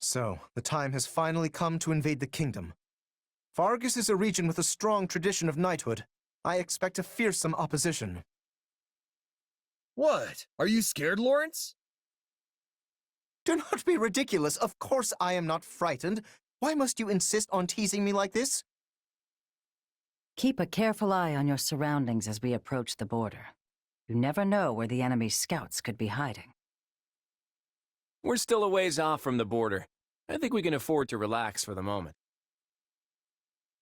So, the time has finally come to invade the kingdom. Vargas is a region with a strong tradition of knighthood. I expect a fearsome opposition. What? Are you scared, Lawrence? Do not be ridiculous. Of course I am not frightened. Why must you insist on teasing me like this? Keep a careful eye on your surroundings as we approach the border. You never know where the enemy's scouts could be hiding. We're still a ways off from the border. I think we can afford to relax for the moment.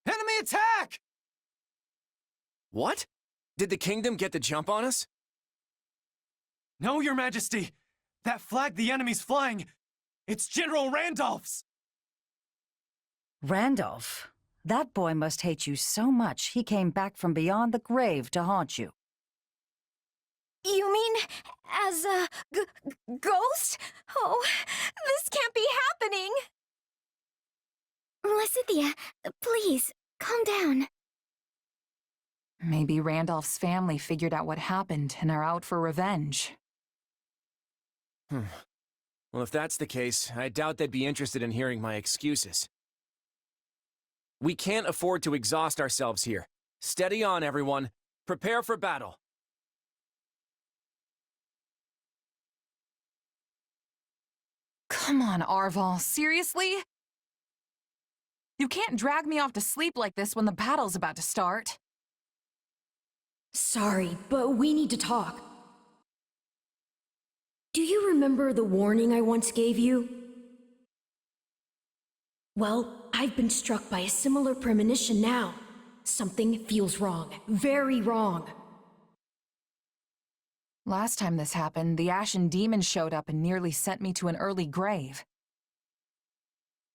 Enemy attack! What? Did the kingdom get the jump on us? No, Your Majesty! That flag the enemy's flying, it's General Randolph's! Randolph? That boy must hate you so much he came back from beyond the grave to haunt you. You mean as a ghost? Oh, this can't be happening! Lysithea, please, calm down. Maybe Randolph's family figured out what happened and are out for revenge. Well, if that's the case, I doubt they'd be interested in hearing my excuses. We can't afford to exhaust ourselves here. Steady on, everyone. Prepare for battle. Come on, Arval, seriously? You can't drag me off to sleep like this when the battle's about to start. Sorry, but we need to talk. Do you remember the warning I once gave you? Well, I've been struck by a similar premonition now. Something feels wrong. Very wrong. Last time this happened, the Ashen Demon showed up and nearly sent me to an early grave.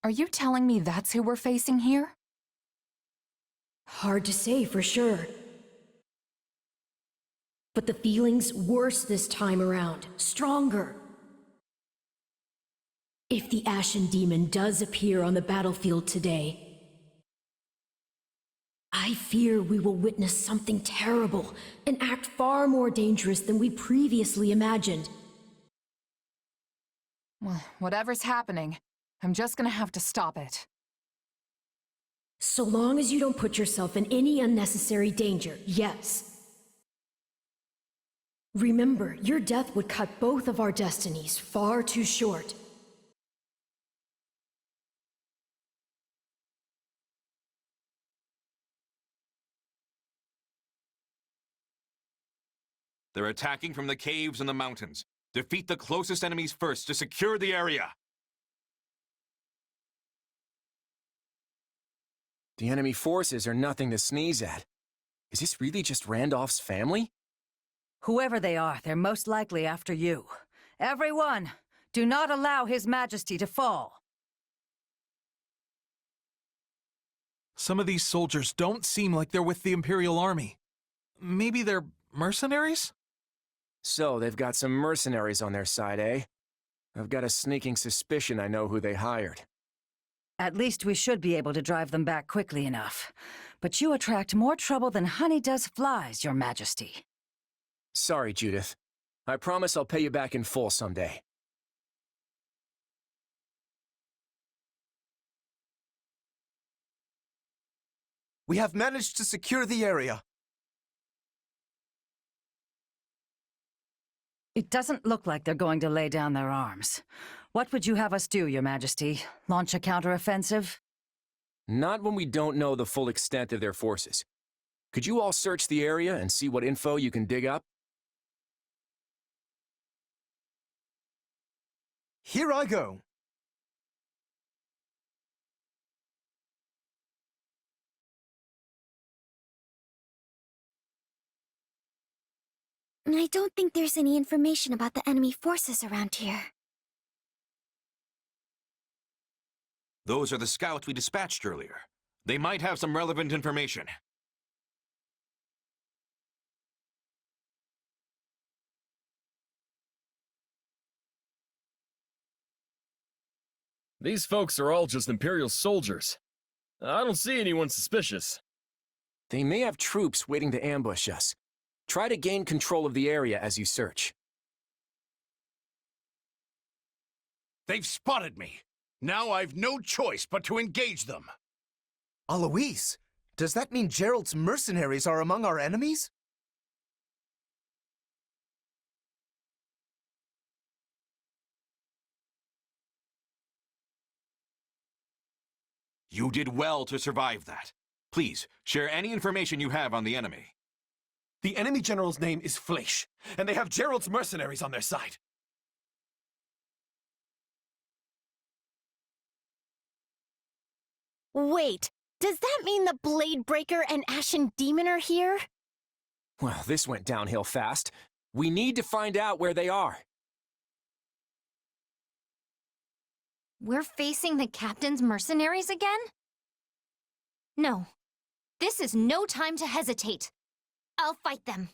Are you telling me that's who we're facing here? Hard to say for sure. But the feeling's worse this time around. Stronger. If the Ashen Demon does appear on the battlefield today, I fear we will witness something terrible, an act far more dangerous than we previously imagined. Well, whatever's happening, I'm just gonna have to stop it. So long as you don't put yourself in any unnecessary danger, yes. Remember, your death would cut both of our destinies far too short. They're attacking from the caves and the mountains. Defeat the closest enemies first to secure the area. The enemy forces are nothing to sneeze at. Is this really just Randolph's family? Whoever they are, they're most likely after you. Everyone, do not allow His Majesty to fall. Some of these soldiers don't seem like they're with the Imperial Army. Maybe they're mercenaries? So, they've got some mercenaries on their side, eh? I've got a sneaking suspicion I know who they hired. At least we should be able to drive them back quickly enough. But you attract more trouble than honey does flies, Your Majesty. Sorry, Judith. I promise I'll pay you back in full someday. We have managed to secure the area. It doesn't look like they're going to lay down their arms. What would you have us do, Your Majesty? Launch a counteroffensive? Not when we don't know the full extent of their forces. Could you all search the area and see what info you can dig up? Here I go. I don't think there's any information about the enemy forces around here. Those are the scouts we dispatched earlier. They might have some relevant information. These folks are all just Imperial soldiers. I don't see anyone suspicious. They may have troops waiting to ambush us. Try to gain control of the area as you search. They've spotted me. Now I've no choice but to engage them. Alois, does that mean Gerald's mercenaries are among our enemies? You did well to survive that. Please, share any information you have on the enemy. The enemy general's name is Fleisch, and they have Gerald's mercenaries on their side. Wait, does that mean the Blade Breaker and Ashen Demon are here? Well, this went downhill fast. We need to find out where they are. We're facing the captain's mercenaries again? No. This is no time to hesitate. I'll fight them.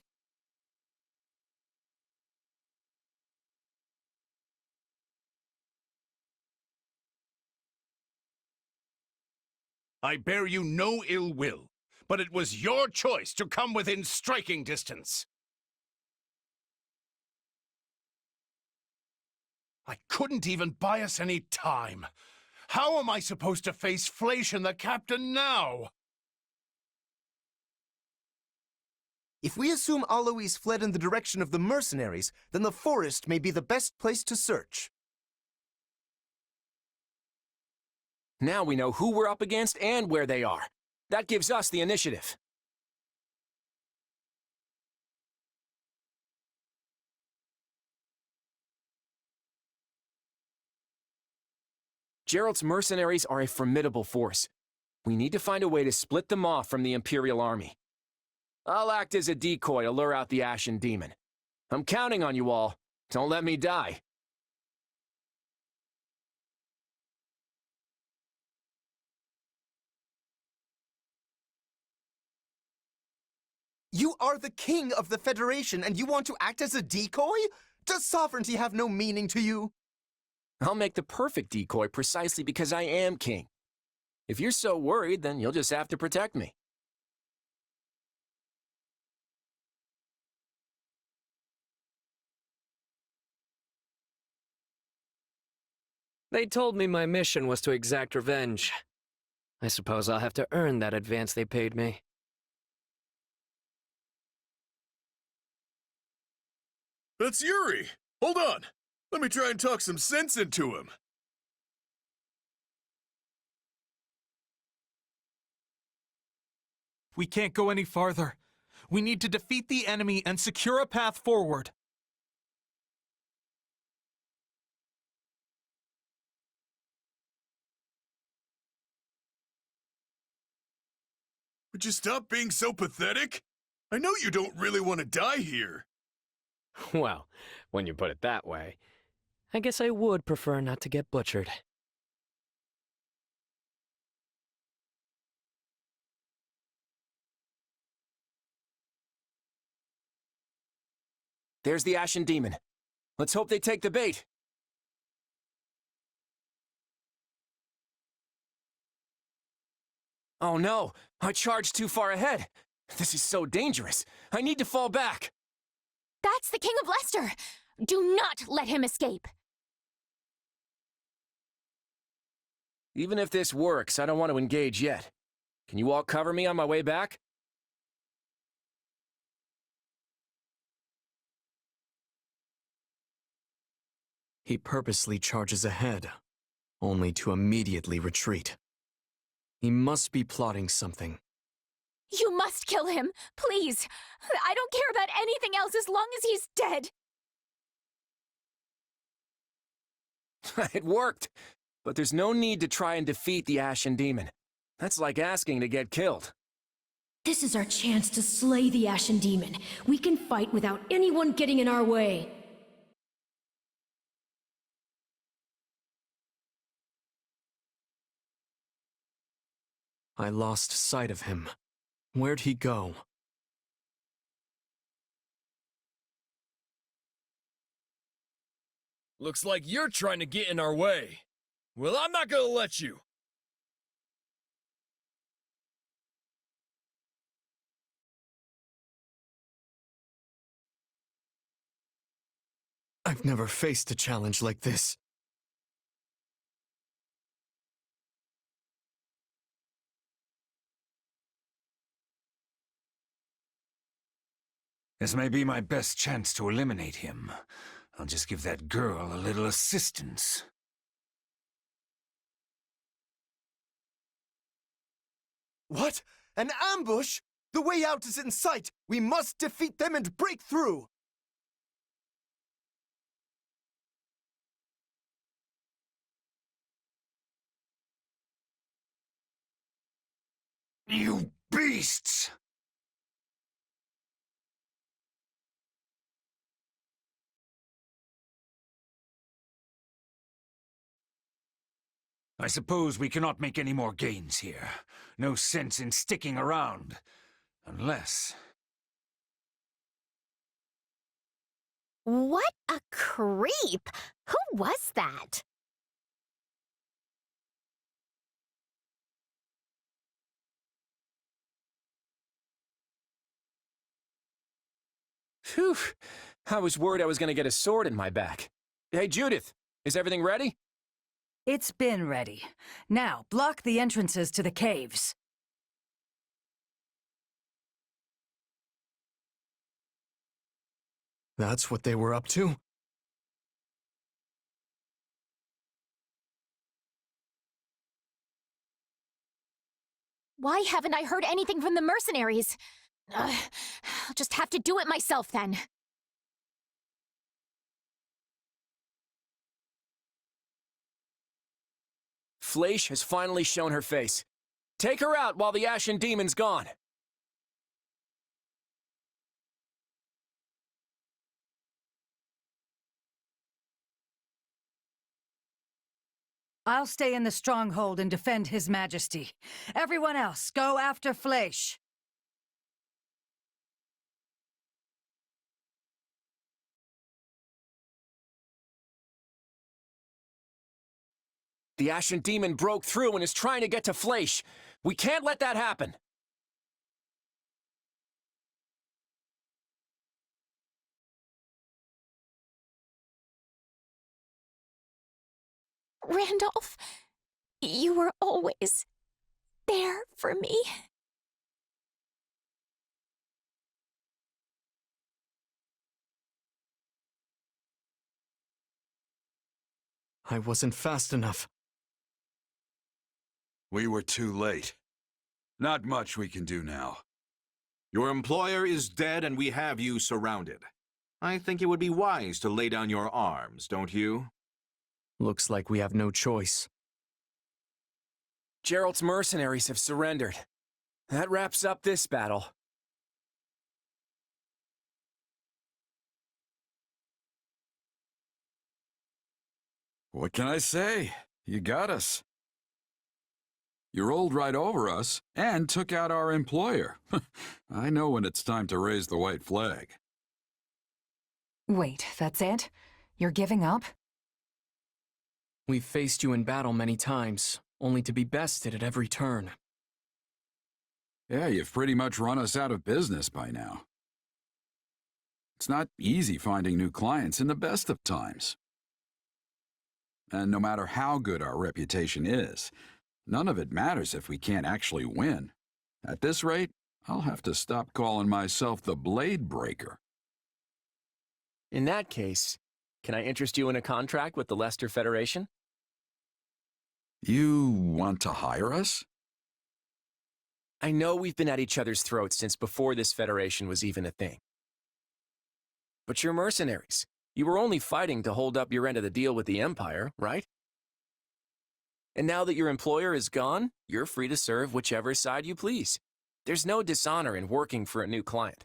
I bear you no ill will, but it was your choice to come within striking distance. I couldn't even buy us any time. How am I supposed to face Fleisch and the captain now? If we assume Alois fled in the direction of the mercenaries, then the forest may be the best place to search. Now we know who we're up against and where they are. That gives us the initiative. Gerald's mercenaries are a formidable force. We need to find a way to split them off from the Imperial Army. I'll act as a decoy to lure out the Ashen Demon. I'm counting on you all. Don't let me die. You are the king of the Federation, and you want to act as a decoy? Does sovereignty have no meaning to you? I'll make the perfect decoy precisely because I am king. If you're so worried, then you'll just have to protect me. They told me my mission was to exact revenge. I suppose I'll have to earn that advance they paid me. That's Yuri! Hold on! Let me try and talk some sense into him. We can't go any farther. We need to defeat the enemy and secure a path forward. Would you stop being so pathetic? I know you don't really want to die here. Well, when you put it that way, I guess I would prefer not to get butchered. There's the Ashen Demon. Let's hope they take the bait. Oh no! I charged too far ahead! This is so dangerous! I need to fall back! That's the King of Leicester! Do not let him escape! Even if this works, I don't want to engage yet. Can you all cover me on my way back? He purposely charges ahead, only to immediately retreat. He must be plotting something. You must kill him, please! I don't care about anything else as long as he's dead! It worked! But there's no need to try and defeat the Ashen Demon. That's like asking to get killed. This is our chance to slay the Ashen Demon. We can fight without anyone getting in our way. I lost sight of him. Where'd he go? Looks like you're trying to get in our way. Well, I'm not gonna let you. I've never faced a challenge like this. This may be my best chance to eliminate him. I'll just give that girl a little assistance. What? An ambush? The way out is in sight! We must defeat them and break through! You beasts! I suppose we cannot make any more gains here. No sense in sticking around. Unless... What a creep! Who was that? Phew! I was worried I was gonna get a sword in my back. Hey, Judith, is everything ready? It's been ready. Now, block the entrances to the caves. That's what they were up to? Why haven't I heard anything from the mercenaries? I'll just have to do it myself then. Fleish has finally shown her face. Take her out while the Ashen Demon's gone. I'll stay in the stronghold and defend His Majesty. Everyone else, go after Fleish. The Ashen Demon broke through and is trying to get to Fleish. We can't let that happen. Randolph, you were always there for me. I wasn't fast enough. We were too late. Not much we can do now. Your employer is dead and we have you surrounded. I think it would be wise to lay down your arms, don't you? Looks like we have no choice. Geralt's mercenaries have surrendered. That wraps up this battle. What can I say? You got us. You rolled right over us and took out our employer. I know when it's time to raise the white flag. Wait, that's it? You're giving up? We've faced you in battle many times, only to be bested at every turn. Yeah, you've pretty much run us out of business by now. It's not easy finding new clients in the best of times. And no matter how good our reputation is, none of it matters if we can't actually win. At this rate, I'll have to stop calling myself the Blade Breaker. In that case, can I interest you in a contract with the Leicester Federation? You want to hire us? I know we've been at each other's throats since before this Federation was even a thing. But you're mercenaries. You were only fighting to hold up your end of the deal with the Empire, right? And now that your employer is gone, you're free to serve whichever side you please. There's no dishonor in working for a new client.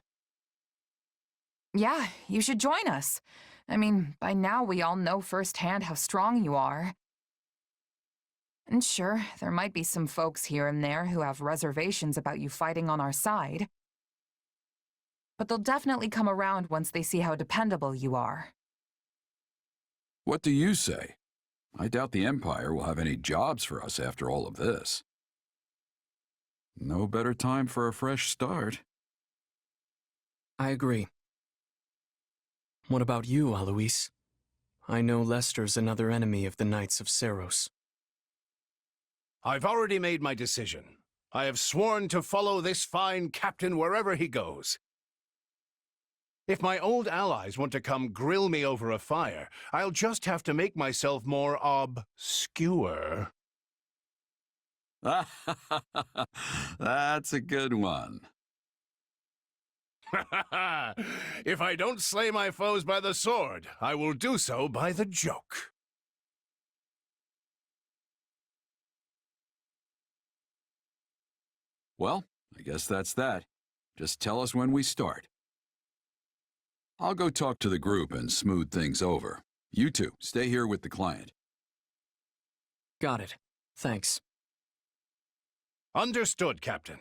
Yeah, you should join us. I mean, by now we all know firsthand how strong you are. And sure, there might be some folks here and there who have reservations about you fighting on our side. But they'll definitely come around once they see how dependable you are. What do you say? I doubt the Empire will have any jobs for us after all of this. No better time for a fresh start. I agree. What about you, Alois? I know Leicester's another enemy of the Knights of Seiros. I've already made my decision. I have sworn to follow this fine captain wherever he goes. If my old allies want to come grill me over a fire, I'll just have to make myself more obscure. That's a good one. If I don't slay my foes by the sword, I will do so by the joke. Well, I guess that's that. Just tell us when we start. I'll go talk to the group and smooth things over. You two, stay here with the client. Got it. Thanks. Understood, Captain.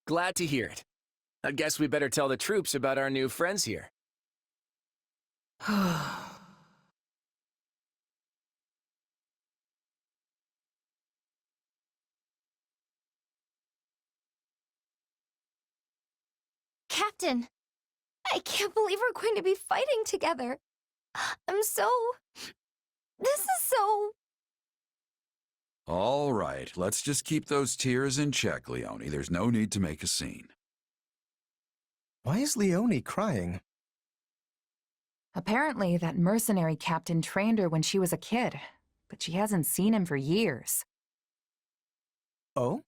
Glad to hear it. I guess we better tell the troops about our new friends here. Captain, I can't believe we're going to be fighting together. This is so... All right, let's just keep those tears in check, Leone. There's no need to make a scene. Why is Leone crying? Apparently, that mercenary captain trained her when she was a kid, but she hasn't seen him for years. Oh?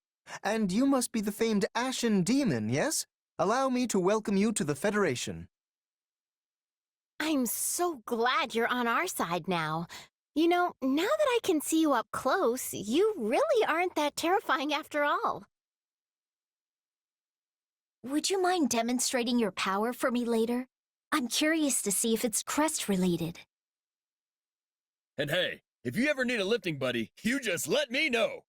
And you must be the famed Ashen Demon, yes? Allow me to welcome you to the Federation. I'm so glad you're on our side now. You know, now that I can see you up close, you really aren't that terrifying after all. Would you mind demonstrating your power for me later? I'm curious to see if it's crest-related. And hey, if you ever need a lifting buddy, you just let me know.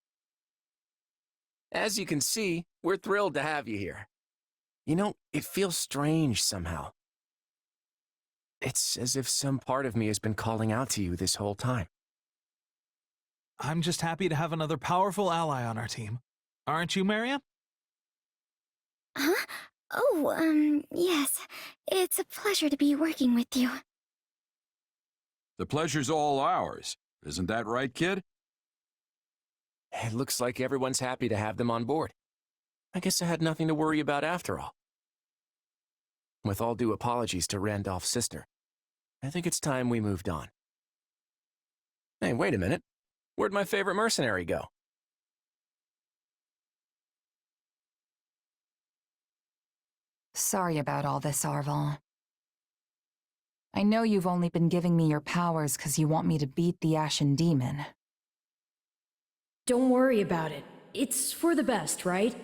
As you can see, we're thrilled to have you here. You know, it feels strange somehow. It's as if some part of me has been calling out to you this whole time. I'm just happy to have another powerful ally on our team. Aren't you, Mariam? Huh? Oh, yes. It's a pleasure to be working with you. The pleasure's all ours. Isn't that right, kid? It looks like everyone's happy to have them on board. I guess I had nothing to worry about after all. With all due apologies to Randolph's sister, I think it's time we moved on. Hey, wait a minute. Where'd my favorite mercenary go? Sorry about all this, Arval. I know you've only been giving me your powers because you want me to beat the Ashen Demon. Don't worry about it. It's for the best, right?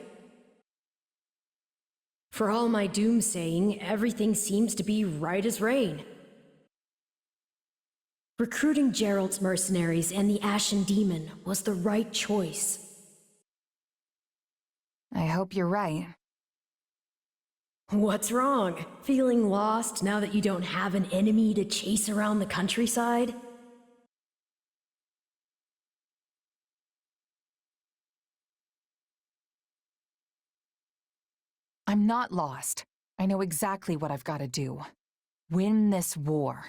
For all my doomsaying, everything seems to be right as rain. Recruiting Gerald's mercenaries and the Ashen Demon was the right choice. I hope you're right. What's wrong? Feeling lost now that you don't have an enemy to chase around the countryside? I'm not lost. I know exactly what I've got to do. Win this war.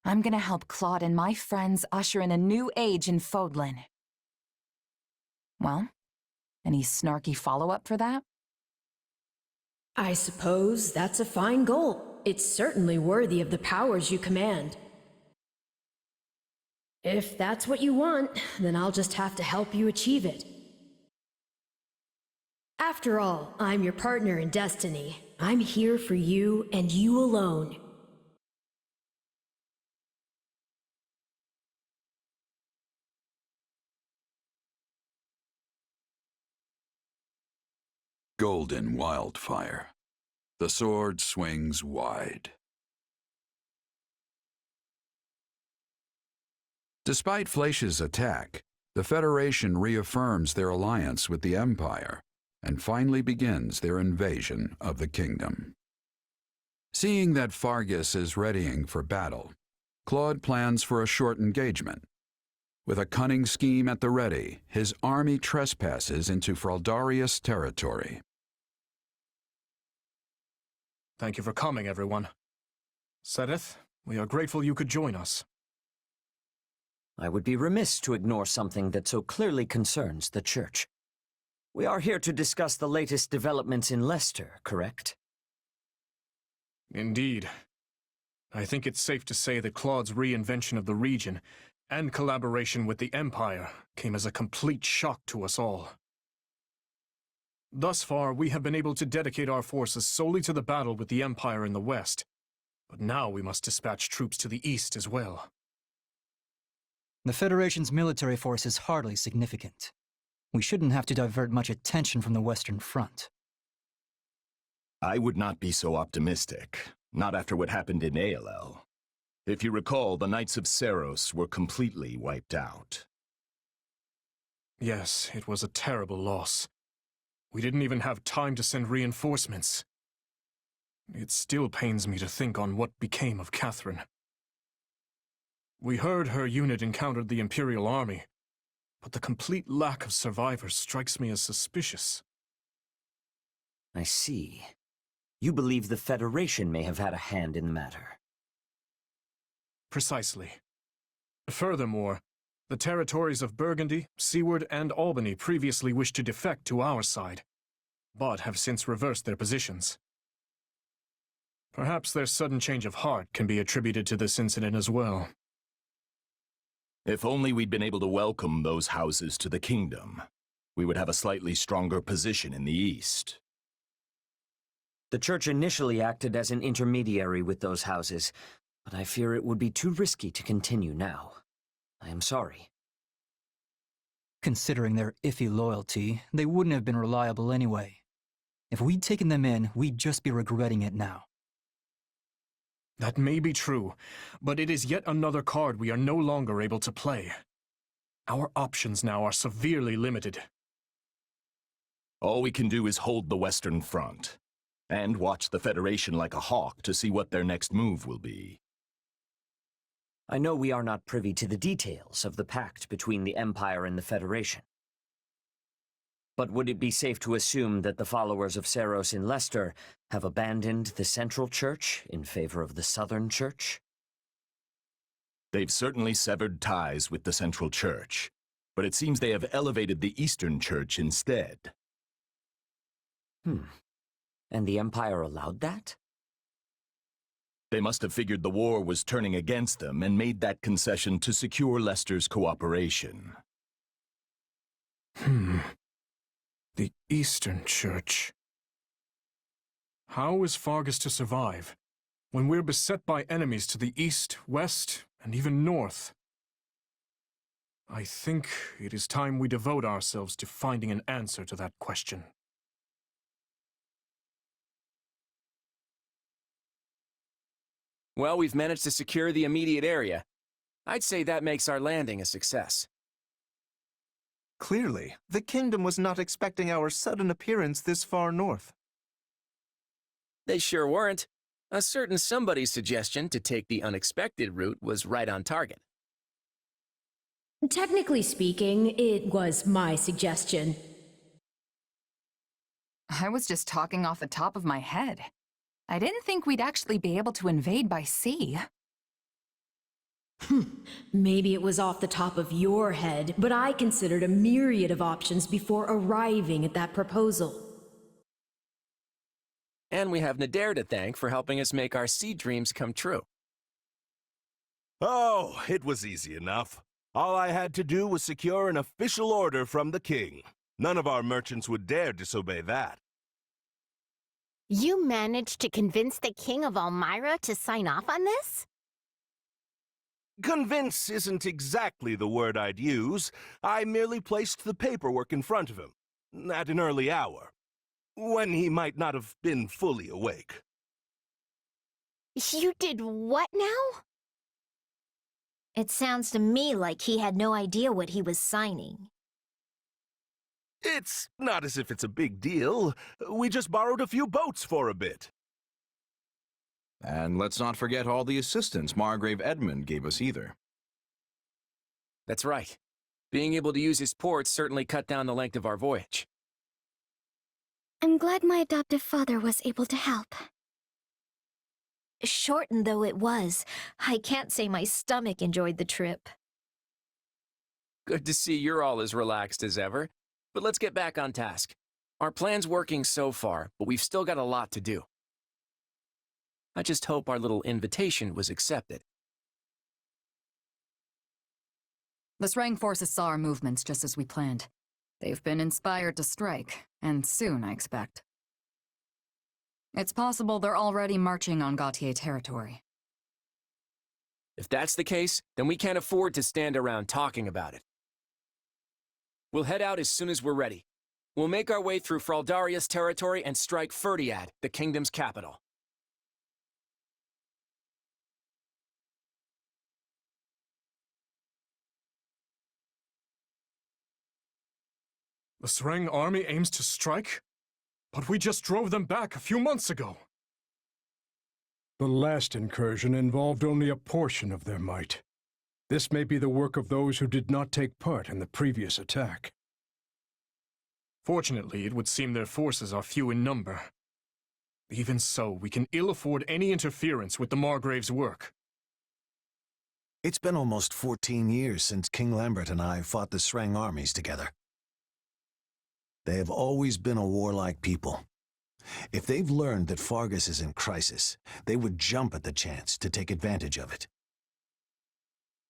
I'm gonna help Claude and my friends usher in a new age in Fodlan. Well, any snarky follow-up for that? I suppose that's a fine goal. It's certainly worthy of the powers you command. If that's what you want, then I'll just have to help you achieve it. After all, I'm your partner in destiny. I'm here for you and you alone. Golden Wildfire. The sword swings wide. Despite Flaish's attack, the Federation reaffirms their alliance with the Empire and finally begins their invasion of the kingdom. Seeing that Fargus is readying for battle, Claude plans for a short engagement. With a cunning scheme at the ready, his army trespasses into Fraldarius territory. Thank you for coming, everyone. Sedith, we are grateful you could join us. I would be remiss to ignore something that so clearly concerns the Church. We are here to discuss the latest developments in Leicester, correct? Indeed. I think it's safe to say that Claude's reinvention of the region and collaboration with the Empire came as a complete shock to us all. Thus far, we have been able to dedicate our forces solely to the battle with the Empire in the west, but now we must dispatch troops to the east as well. The Federation's military force is hardly significant. We shouldn't have to divert much attention from the Western Front. I would not be so optimistic, not after what happened in ALL. If you recall, the Knights of Seiros were completely wiped out. Yes, it was a terrible loss. We didn't even have time to send reinforcements. It still pains me to think on what became of Catherine. We heard her unit encountered the Imperial Army, but the complete lack of survivors strikes me as suspicious. I see. You believe the Federation may have had a hand in the matter. Precisely. Furthermore, the territories of Burgundy, Seward, and Albany previously wished to defect to our side, but have since reversed their positions. Perhaps their sudden change of heart can be attributed to this incident as well. If only we'd been able to welcome those houses to the kingdom, we would have a slightly stronger position in the east. The Church initially acted as an intermediary with those houses, but I fear it would be too risky to continue now. I am sorry. Considering their iffy loyalty, they wouldn't have been reliable anyway. If we'd taken them in, we'd just be regretting it now. That may be true, but it is yet another card we are no longer able to play. Our options now are severely limited. All we can do is hold the Western Front, and watch the Federation like a hawk to see what their next move will be. I know we are not privy to the details of the pact between the Empire and the Federation. But would it be safe to assume that the followers of Seiros in Leicester have abandoned the Central Church in favor of the Southern Church? They've certainly severed ties with the Central Church, but it seems they have elevated the Eastern Church instead. And the Empire allowed that? They must have figured the war was turning against them and made that concession to secure Leicester's cooperation. The Eastern Church. How is Fargus to survive when we're beset by enemies to the east, west, and even north? I think it is time we devote ourselves to finding an answer to that question. Well, we've managed to secure the immediate area. I'd say that makes our landing a success. Clearly, the kingdom was not expecting our sudden appearance this far north. They sure weren't. A certain somebody's suggestion to take the unexpected route was right on target. Technically speaking, it was my suggestion. I was just talking off the top of my head. I didn't think we'd actually be able to invade by sea. Maybe it was off the top of your head, but I considered a myriad of options before arriving at that proposal. And we have Nadir to thank for helping us make our sea dreams come true. Oh, it was easy enough. All I had to do was secure an official order from the king. None of our merchants would dare disobey that. You managed to convince the King of Elmira to sign off on this? Convince isn't exactly the word I'd use. I merely placed the paperwork in front of him, at an early hour, when he might not have been fully awake. You did what now? It sounds to me like he had no idea what he was signing. It's not as if it's a big deal. We just borrowed a few boats for a bit. And let's not forget all the assistance Margrave Edmund gave us either. That's right. Being able to use his ports certainly cut down the length of our voyage. I'm glad my adoptive father was able to help. Shortened though it was, I can't say my stomach enjoyed the trip. Good to see you're all as relaxed as ever. but let's get back on task. Our plan's working so far, but we've still got a lot to do. I just hope our little invitation was accepted. The Srang forces saw our movements just as we planned. They've been inspired to strike, and soon, I expect. It's possible they're already marching on Gautier territory. If that's the case, then we can't afford to stand around talking about it. We'll head out as soon as we're ready. We'll make our way through Fraldaria's territory and strike Ferdiad, the kingdom's capital. The Srang army aims to strike? But we just drove them back a few months ago. The last incursion involved only a portion of their might. This may be the work of those who did not take part in the previous attack. Fortunately, it would seem their forces are few in number. Even so, we can ill afford any interference with the Margrave's work. It's been almost 14 years since King Lambert and I fought the Srang armies together. They have always been a warlike people. If they've learned that Fargus is in crisis, they would jump at the chance to take advantage of it.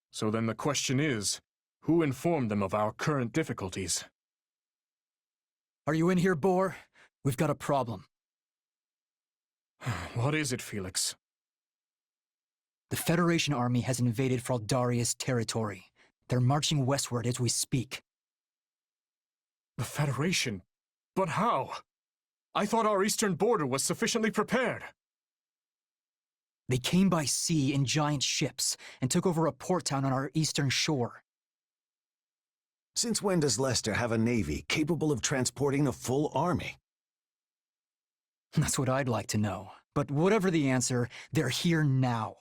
So then the question is, who informed them of our current difficulties? Are you in here, Boar? We've got a problem. What is it, Felix? The Federation army has invaded Fraldaria's territory. They're marching westward as we speak. The Federation? But how? I thought our eastern border was sufficiently prepared. They came by sea in giant ships and took over a port town on our eastern shore. Since when does Leicester have a navy capable of transporting a full army? That's what I'd like to know. But whatever the answer, they're here now.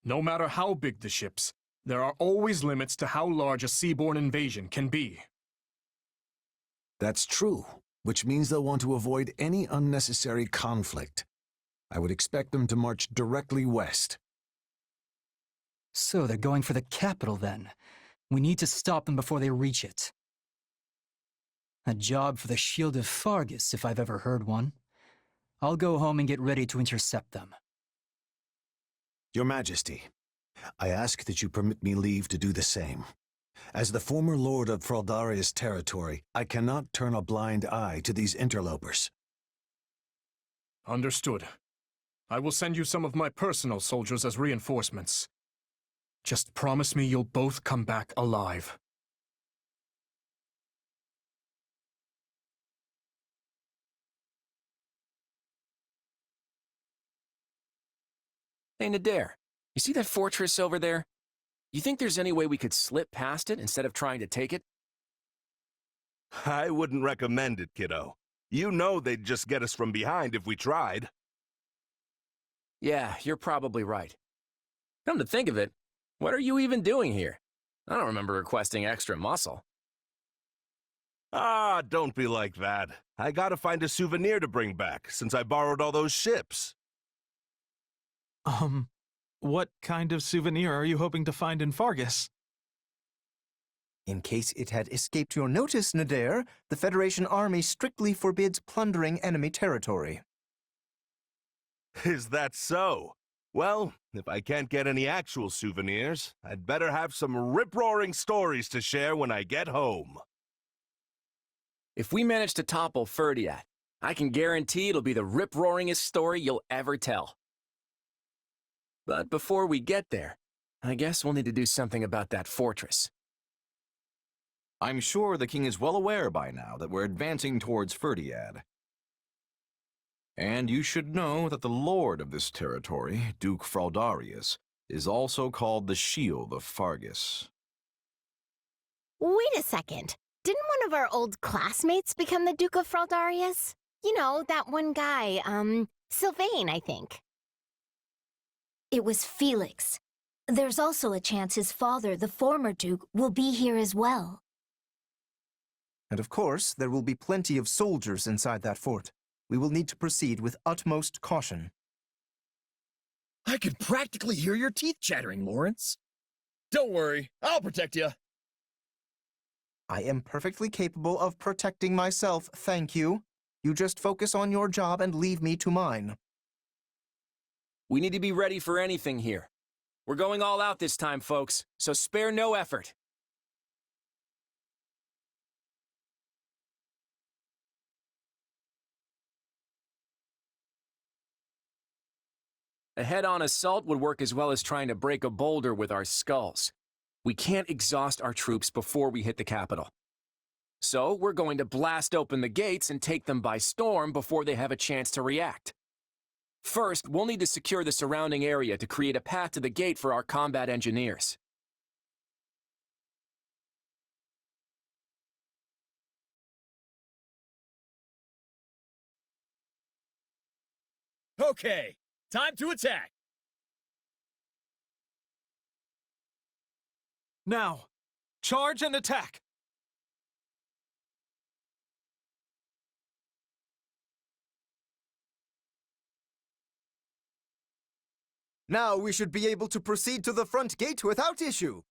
No matter how big the ships, there are always limits to how large a seaborne invasion can be. That's true, which means they'll want to avoid any unnecessary conflict. I would expect them to march directly west. So they're going for the capital then. We need to stop them before they reach it. A job for the Shield of Fargus, if I've ever heard one. I'll go home and get ready to intercept them. Your Majesty, I ask that you permit me leave to do the same. As the former lord of Fraldaria's territory, I cannot turn a blind eye to these interlopers. Understood. I will send you some of my personal soldiers as reinforcements. Just promise me you'll both come back alive. Hey, Nadir, you see that fortress over there? You think there's any way we could slip past it instead of trying to take it? I wouldn't recommend it, kiddo. You know they'd just get us from behind if we tried. Yeah, you're probably right. Come to think of it, what are you even doing here? I don't remember requesting extra muscle. Ah, don't be like that. I gotta find a souvenir to bring back, since I borrowed all those ships. What kind of souvenir are you hoping to find in Fargus? In case it had escaped your notice, Nadir, the Federation army strictly forbids plundering enemy territory. Is that so? Well, if I can't get any actual souvenirs, I'd better have some rip-roaring stories to share when I get home. If we manage to topple Ferdiad, I can guarantee it'll be the rip-roaringest story you'll ever tell. But before we get there, I guess we'll need to do something about that fortress. I'm sure the king is well aware by now that we're advancing towards Ferdiad. And you should know that the lord of this territory, Duke Fraldarius, is also called the Shield of Fargus. Wait a second. Didn't one of our old classmates become the Duke of Fraldarius? You know, that one guy, Sylvain, I think. It was Felix. There's also a chance his father, the former Duke, will be here as well. And of course, there will be plenty of soldiers inside that fort. We will need to proceed with utmost caution. I could practically hear your teeth chattering, Lawrence. Don't worry, I'll protect you. I am perfectly capable of protecting myself, thank you. You just focus on your job and leave me to mine. We need to be ready for anything here. We're going all out this time, folks, so spare no effort. A head-on assault would work as well as trying to break a boulder with our skulls. We can't exhaust our troops before we hit the capital. So we're going to blast open the gates and take them by storm before they have a chance to react. First, we'll need to secure the surrounding area to create a path to the gate for our combat engineers. Okay, time to attack! Now, charge and attack! Now we should be able to proceed to the front gate without issue.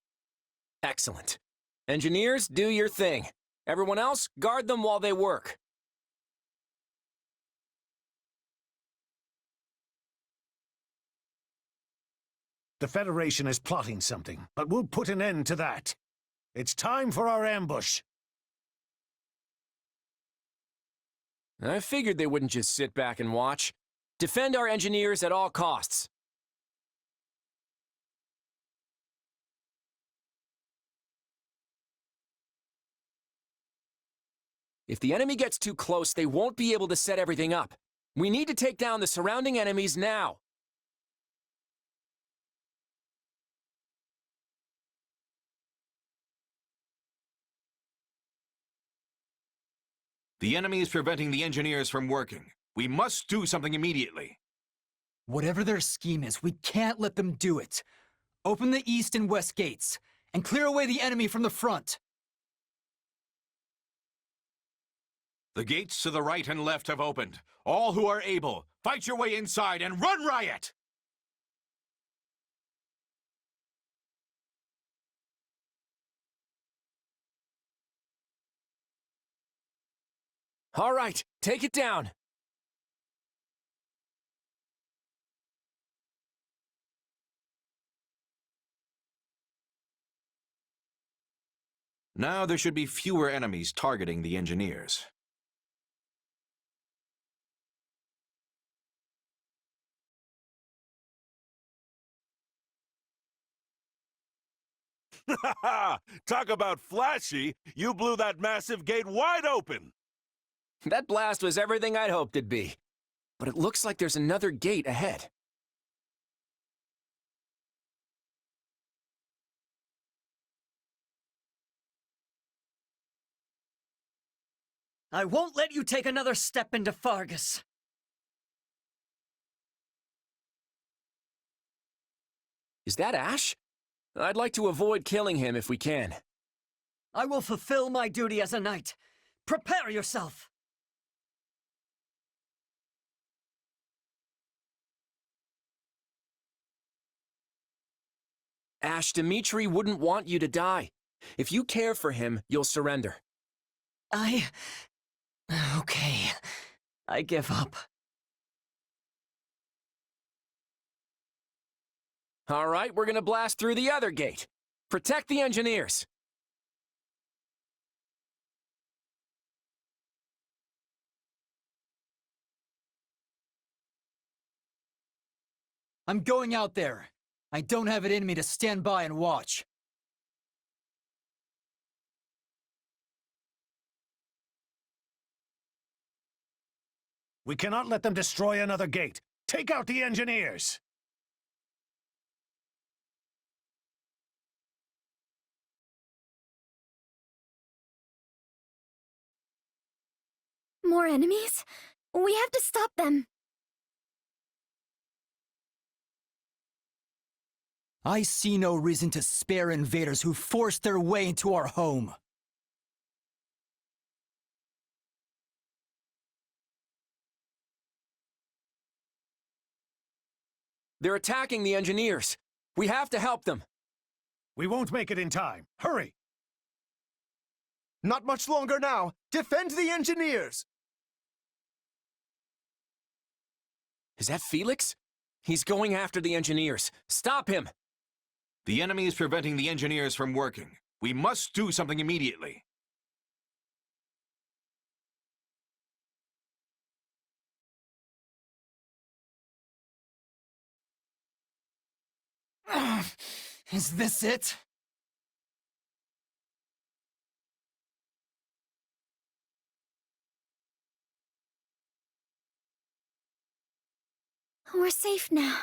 Excellent. Engineers, do your thing. Everyone else, guard them while they work. The Federation is plotting something, but we'll put an end to that. It's time for our ambush. I figured they wouldn't just sit back and watch. Defend our engineers at all costs. If the enemy gets too close, they won't be able to set everything up. We need to take down the surrounding enemies now. The enemy is preventing the engineers from working. We must do something immediately. Whatever their scheme is, we can't let them do it. Open the east and west gates, and clear away the enemy from the front. The gates to the right and left have opened. All who are able, fight your way inside and run riot! All right, take it down. Now there should be fewer enemies targeting the engineers. Talk about flashy! You blew that massive gate wide open! That blast was everything I'd hoped it'd be. But it looks like there's another gate ahead. I won't let you take another step into Fargus. Is that Ash? I'd like to avoid killing him if we can. I will fulfill my duty as a knight. Prepare yourself! Ash, Dimitri wouldn't want you to die. If you care for him, you'll surrender. Okay. I give up. All right, we're gonna blast through the other gate. Protect the engineers. I'm going out there. I don't have it in me to stand by and watch. We cannot let them destroy another gate. Take out the engineers! More enemies? We have to stop them. I see no reason to spare invaders who forced their way into our home. They're attacking the engineers. We have to help them. We won't make it in time. Hurry! Not much longer now! Defend the engineers! Is that Felix? He's going after the engineers. Stop him! The enemy is preventing the engineers from working. We must do something immediately. Is this it? We're safe now.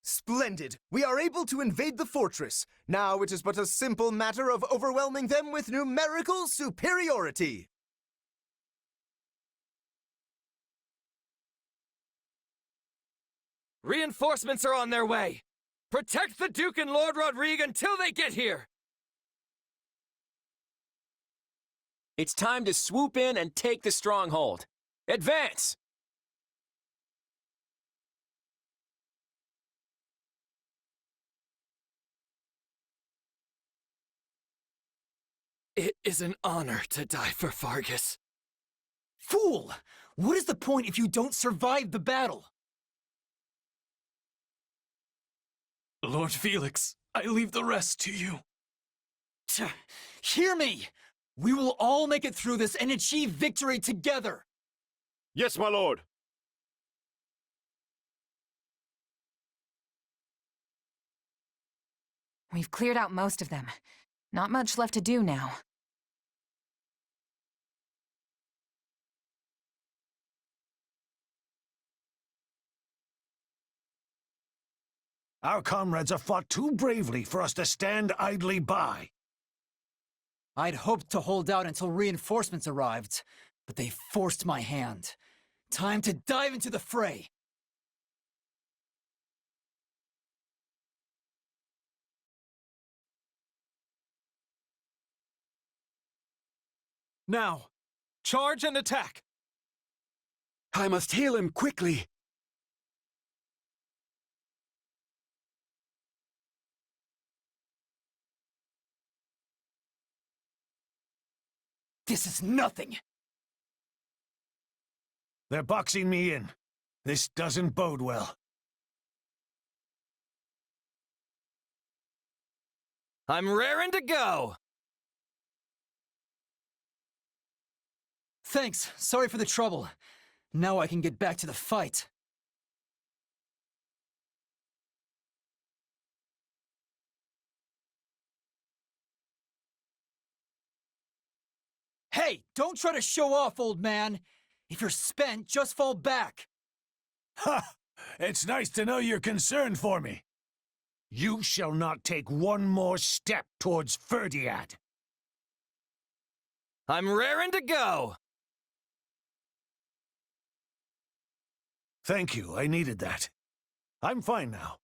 Splendid! We are able to invade the fortress. Now it is but a simple matter of overwhelming them with numerical superiority. Reinforcements are on their way! Protect the Duke and Lord Rodrigue until they get here! It's time to swoop in and take the stronghold. Advance! It is an honor to die for Fargus. Fool! What is the point if you don't survive the battle? Lord Felix, I leave the rest to you. Hear me! We will all make it through this and achieve victory together! Yes, my lord. We've cleared out most of them. Not much left to do now. Our comrades have fought too bravely for us to stand idly by. I'd hoped to hold out until reinforcements arrived, but they forced my hand. Time to dive into the fray! Now, charge and attack! I must heal him quickly. This is nothing! They're boxing me in. This doesn't bode well. I'm raring to go! Thanks, sorry for the trouble. Now I can get back to the fight. Hey, don't try to show off, old man! If you're spent, just fall back! Ha! It's nice to know you're concerned for me. You shall not take one more step towards Ferdiad. I'm raring to go! Thank you, I needed that. I'm fine now.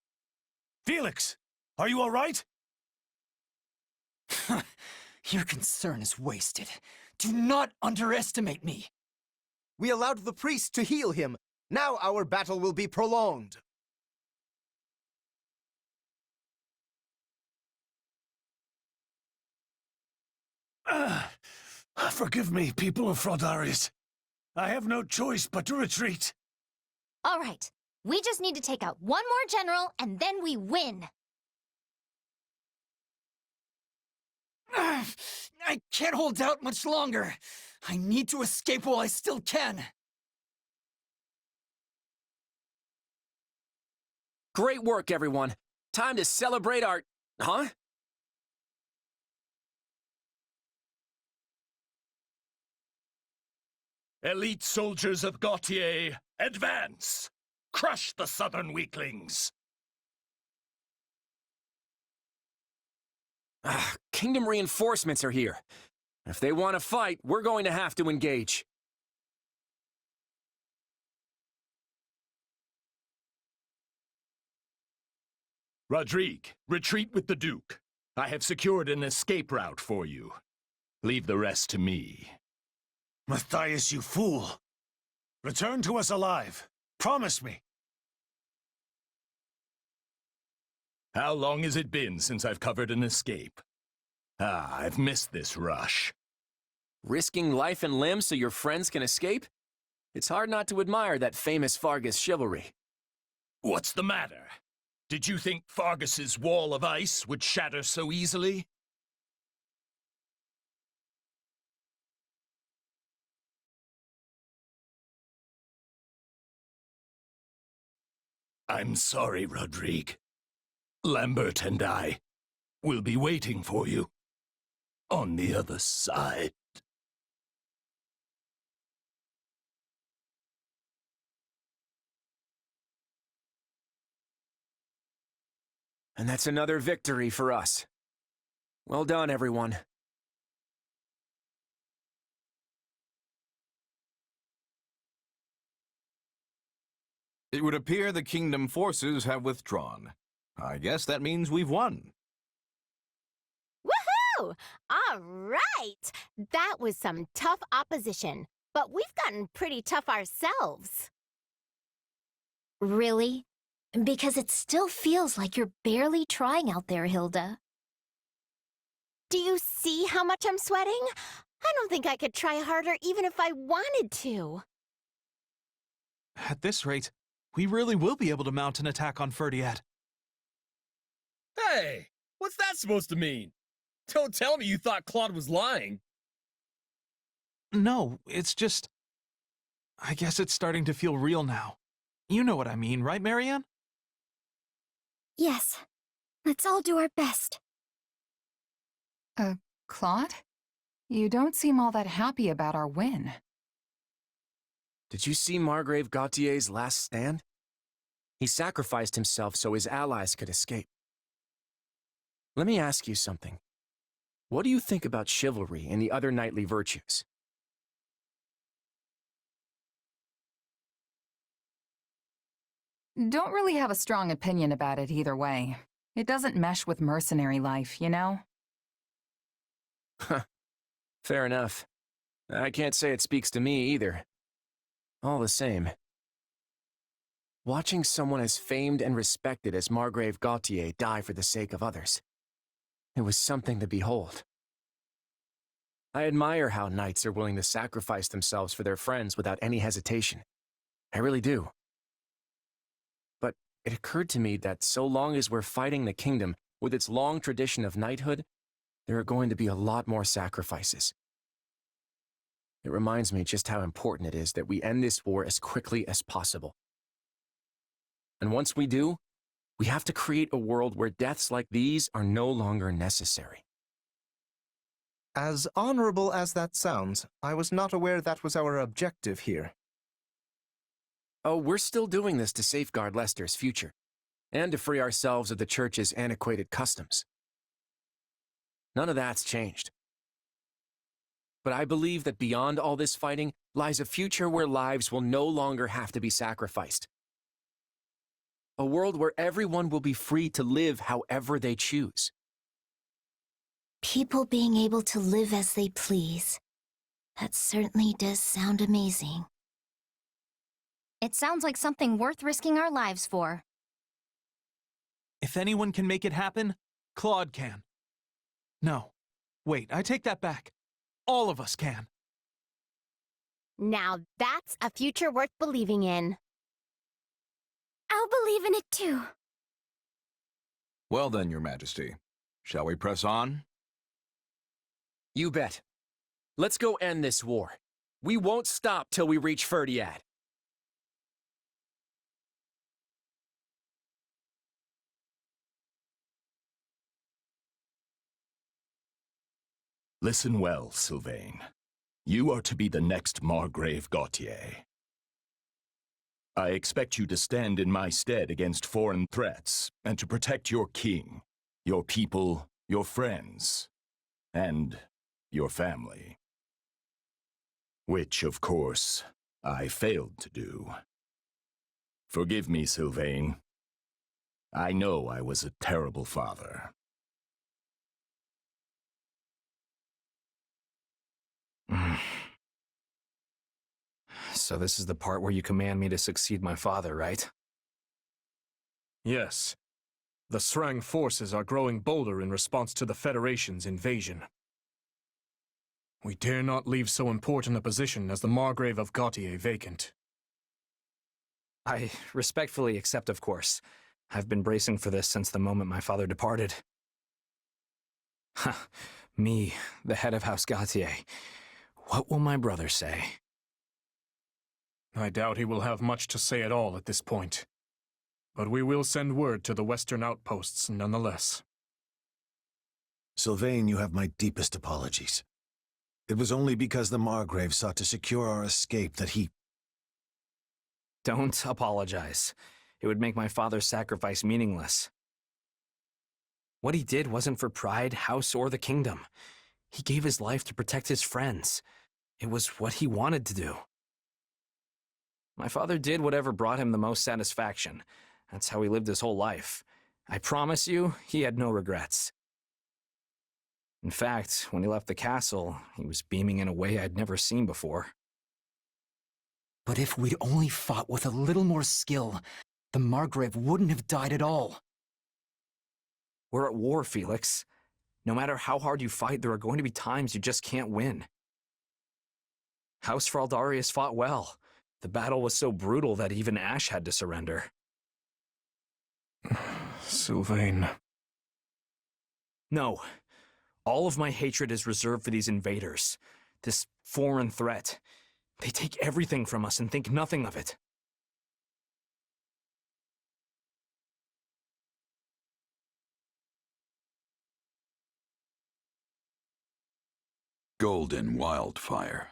Felix, are you all right? Your concern is wasted. Do not underestimate me. We allowed the priest to heal him. Now our battle will be prolonged. Forgive me, people of Fraudaris. I have no choice but to retreat. All right. We just need to take out one more general, and then we win. I can't hold out much longer. I need to escape while I still can. Great work, everyone. Time to celebrate our... Huh? Elite soldiers of Gautier, advance! Crush the southern weaklings! Kingdom reinforcements are here. If they want to fight, we're going to have to engage. Rodrigue, retreat with the Duke. I have secured an escape route for you. Leave the rest to me. Matthias, you fool! Return to us alive, Promise me. How long has it been since I've covered an escape? Ah, I've missed this rush. Risking life and limb so your friends can escape? It's hard not to admire that famous Fargus chivalry. What's the matter? Did you think Fargus's wall of ice would shatter so easily? I'm sorry, Rodrigue. Lambert and I will be waiting for you on the other side. And that's another victory for us. Well done, everyone. It would appear the Kingdom forces have withdrawn. I guess that means we've won. Woohoo! All right! That was some tough opposition, but we've gotten pretty tough ourselves. Really? Because it still feels like you're barely trying out there, Hilda. Do you see how much I'm sweating? I don't think I could try harder even if I wanted to. At this rate, we really will be able to mount an attack on Ferdiad. Hey, what's that supposed to mean? Don't tell me you thought Claude was lying. No, it's just... I guess it's starting to feel real now. You know what I mean, right, Marianne? Yes. Let's all do our best. Claude? You don't seem all that happy about our win. Did you see Margrave Gautier's last stand? He sacrificed himself so his allies could escape. Let me ask you something. What do you think about chivalry and the other knightly virtues? Don't really have a strong opinion about it either way. It doesn't mesh with mercenary life, you know? Huh. Fair enough. I can't say it speaks to me either. All the same. Watching someone as famed and respected as Margrave Gautier die for the sake of others. It was something to behold. I admire how knights are willing to sacrifice themselves for their friends without any hesitation. I really do. But it occurred to me that so long as we're fighting the kingdom with its long tradition of knighthood, there are going to be a lot more sacrifices. It reminds me just how important it is that we end this war as quickly as possible. And once we do, we have to create a world where deaths like these are no longer necessary. As honorable as that sounds, I was not aware that was our objective here. Oh, we're still doing this to safeguard Leicester's future, and to free ourselves of the Church's antiquated customs. None of that's changed. But I believe that beyond all this fighting lies a future where lives will no longer have to be sacrificed. A world where everyone will be free to live however they choose. People being able to live as they please. That certainly does sound amazing. It sounds like something worth risking our lives for. If anyone can make it happen, Claude can. No. Wait, I take that back. All of us can. Now that's a future worth believing in. I'll believe in it too. Well then, Your Majesty. Shall we press on? You bet. Let's go end this war. We won't stop till we reach Ferdiad. Listen well, Sylvain. You are to be the next Margrave Gautier. I expect you to stand in my stead against foreign threats, and to protect your king, your people, your friends, and your family. Which, of course, I failed to do. Forgive me, Sylvain. I know I was a terrible father. So this is the part where you command me to succeed my father, right? Yes. The Srang forces are growing bolder in response to the Federation's invasion. We dare not leave so important a position as the Margrave of Gautier vacant. I respectfully accept, of course. I've been bracing for this since the moment my father departed. Me, the head of House Gautier. What will my brother say? I doubt he will have much to say at all at this point. But we will send word to the western outposts nonetheless. Sylvain, you have my deepest apologies. It was only because the Margrave sought to secure our escape that he... Don't apologize. It would make my father's sacrifice meaningless. What he did wasn't for pride, house, or the kingdom. He gave his life to protect his friends. It was what he wanted to do. My father did whatever brought him the most satisfaction. That's how he lived his whole life. I promise you, he had no regrets. In fact, when he left the castle, he was beaming in a way I'd never seen before. But if we'd only fought with a little more skill, the Margrave wouldn't have died at all. We're at war, Felix. No matter how hard you fight, there are going to be times you just can't win. House Fraldarius fought well. The battle was so brutal that even Ash had to surrender. Sylvain. No. All of my hatred is reserved for these invaders. This foreign threat. They take everything from us and think nothing of it. Golden Wildfire.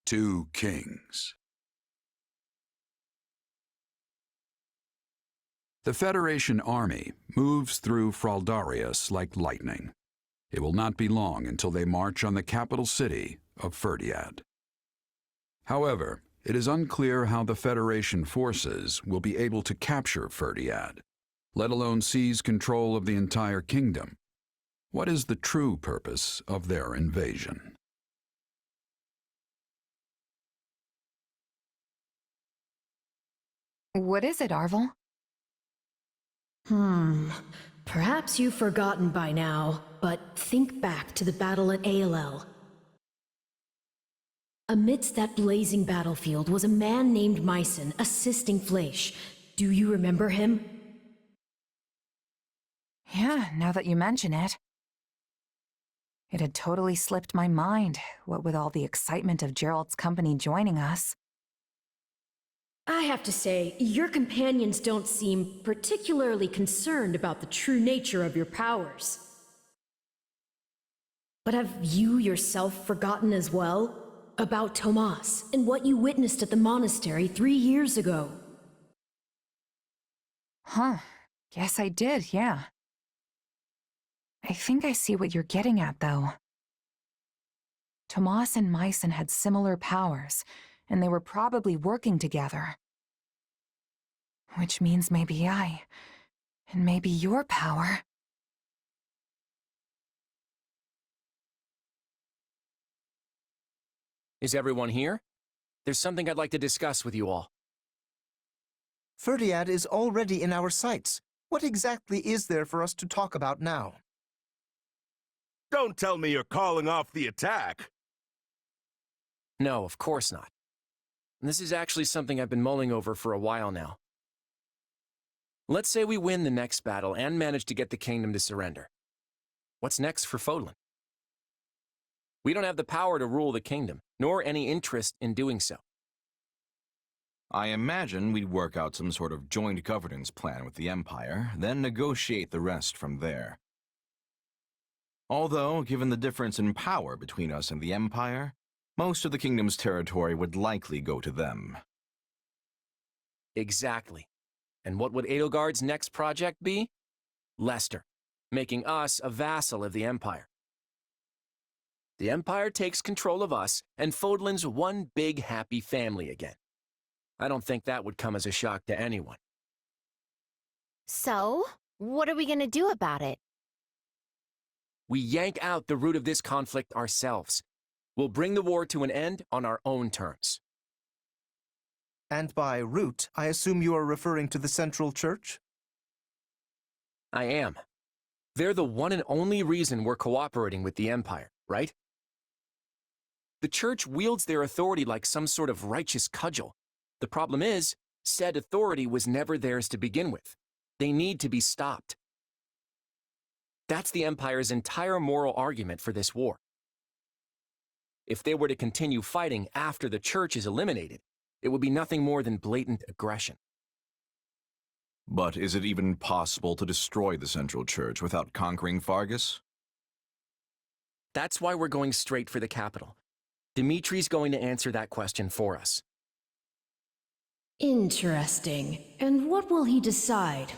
2 kings. The Federation army moves through Fraldarius like lightning. It will not be long until they march on the capital city of Ferdiad. However, it is unclear how the Federation forces will be able to capture Ferdiad, let alone seize control of the entire kingdom. What is the true purpose of their invasion? What is it, Arvel? Perhaps you've forgotten by now, but think back to the battle at ALL. Amidst that blazing battlefield was a man named Myson assisting Fleisch. Do you remember him? Yeah, now that you mention it. It had totally slipped my mind, what with all the excitement of Gerald's company joining us. I have to say, your companions don't seem particularly concerned about the true nature of your powers. But have you yourself forgotten as well? About Tomas and what you witnessed at the monastery 3 years ago? Huh. Guess I did, yeah. I think I see what you're getting at, though. Tomas and Myson had similar powers, and they were probably working together. Which means maybe I, and maybe your power. Is everyone here? There's something I'd like to discuss with you all. Ferdiad is already in our sights. What exactly is there for us to talk about now? Don't tell me you're calling off the attack. No, of course not. This is actually something I've been mulling over for a while now. Let's say we win the next battle and manage to get the kingdom to surrender. What's next for Fodlan? We don't have the power to rule the kingdom, nor any interest in doing so. I imagine we'd work out some sort of joint governance plan with the Empire, then negotiate the rest from there. Although, given the difference in power between us and the Empire, most of the kingdom's territory would likely go to them. Exactly. And what would Edelgard's next project be? Leicester, making us a vassal of the Empire. The Empire takes control of us, and Fodlan's one big happy family again. I don't think that would come as a shock to anyone. So, what are we gonna do about it? We yank out the root of this conflict ourselves. We'll bring the war to an end on our own terms. And by root, I assume you are referring to the Central Church? I am. They're the one and only reason we're cooperating with the Empire, right? The Church wields their authority like some sort of righteous cudgel. The problem is, said authority was never theirs to begin with. They need to be stopped. That's the Empire's entire moral argument for this war. If they were to continue fighting after the Church is eliminated, it would be nothing more than blatant aggression. But is it even possible to destroy the Central Church without conquering Fargus? That's why we're going straight for the capital. Dimitri's going to answer that question for us. Interesting. And what will he decide,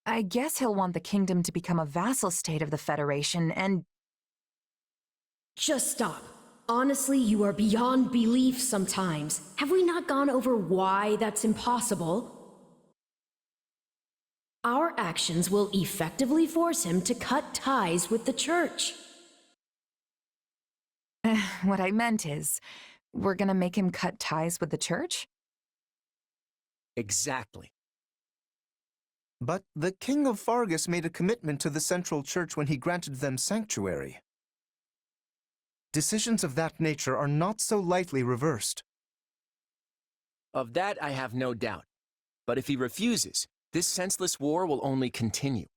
I guess he'll want the kingdom to become a vassal state of the Federation and... Just stop. Honestly, you are beyond belief sometimes. Have we not gone over why that's impossible? Our actions will effectively force him to cut ties with the Church. What I meant is, we're gonna make him cut ties with the Church? Exactly. But the King of Fargus made a commitment to the Central Church when he granted them sanctuary. Decisions of that nature are not so lightly reversed. Of that I have no doubt. But if he refuses, this senseless war will only continue.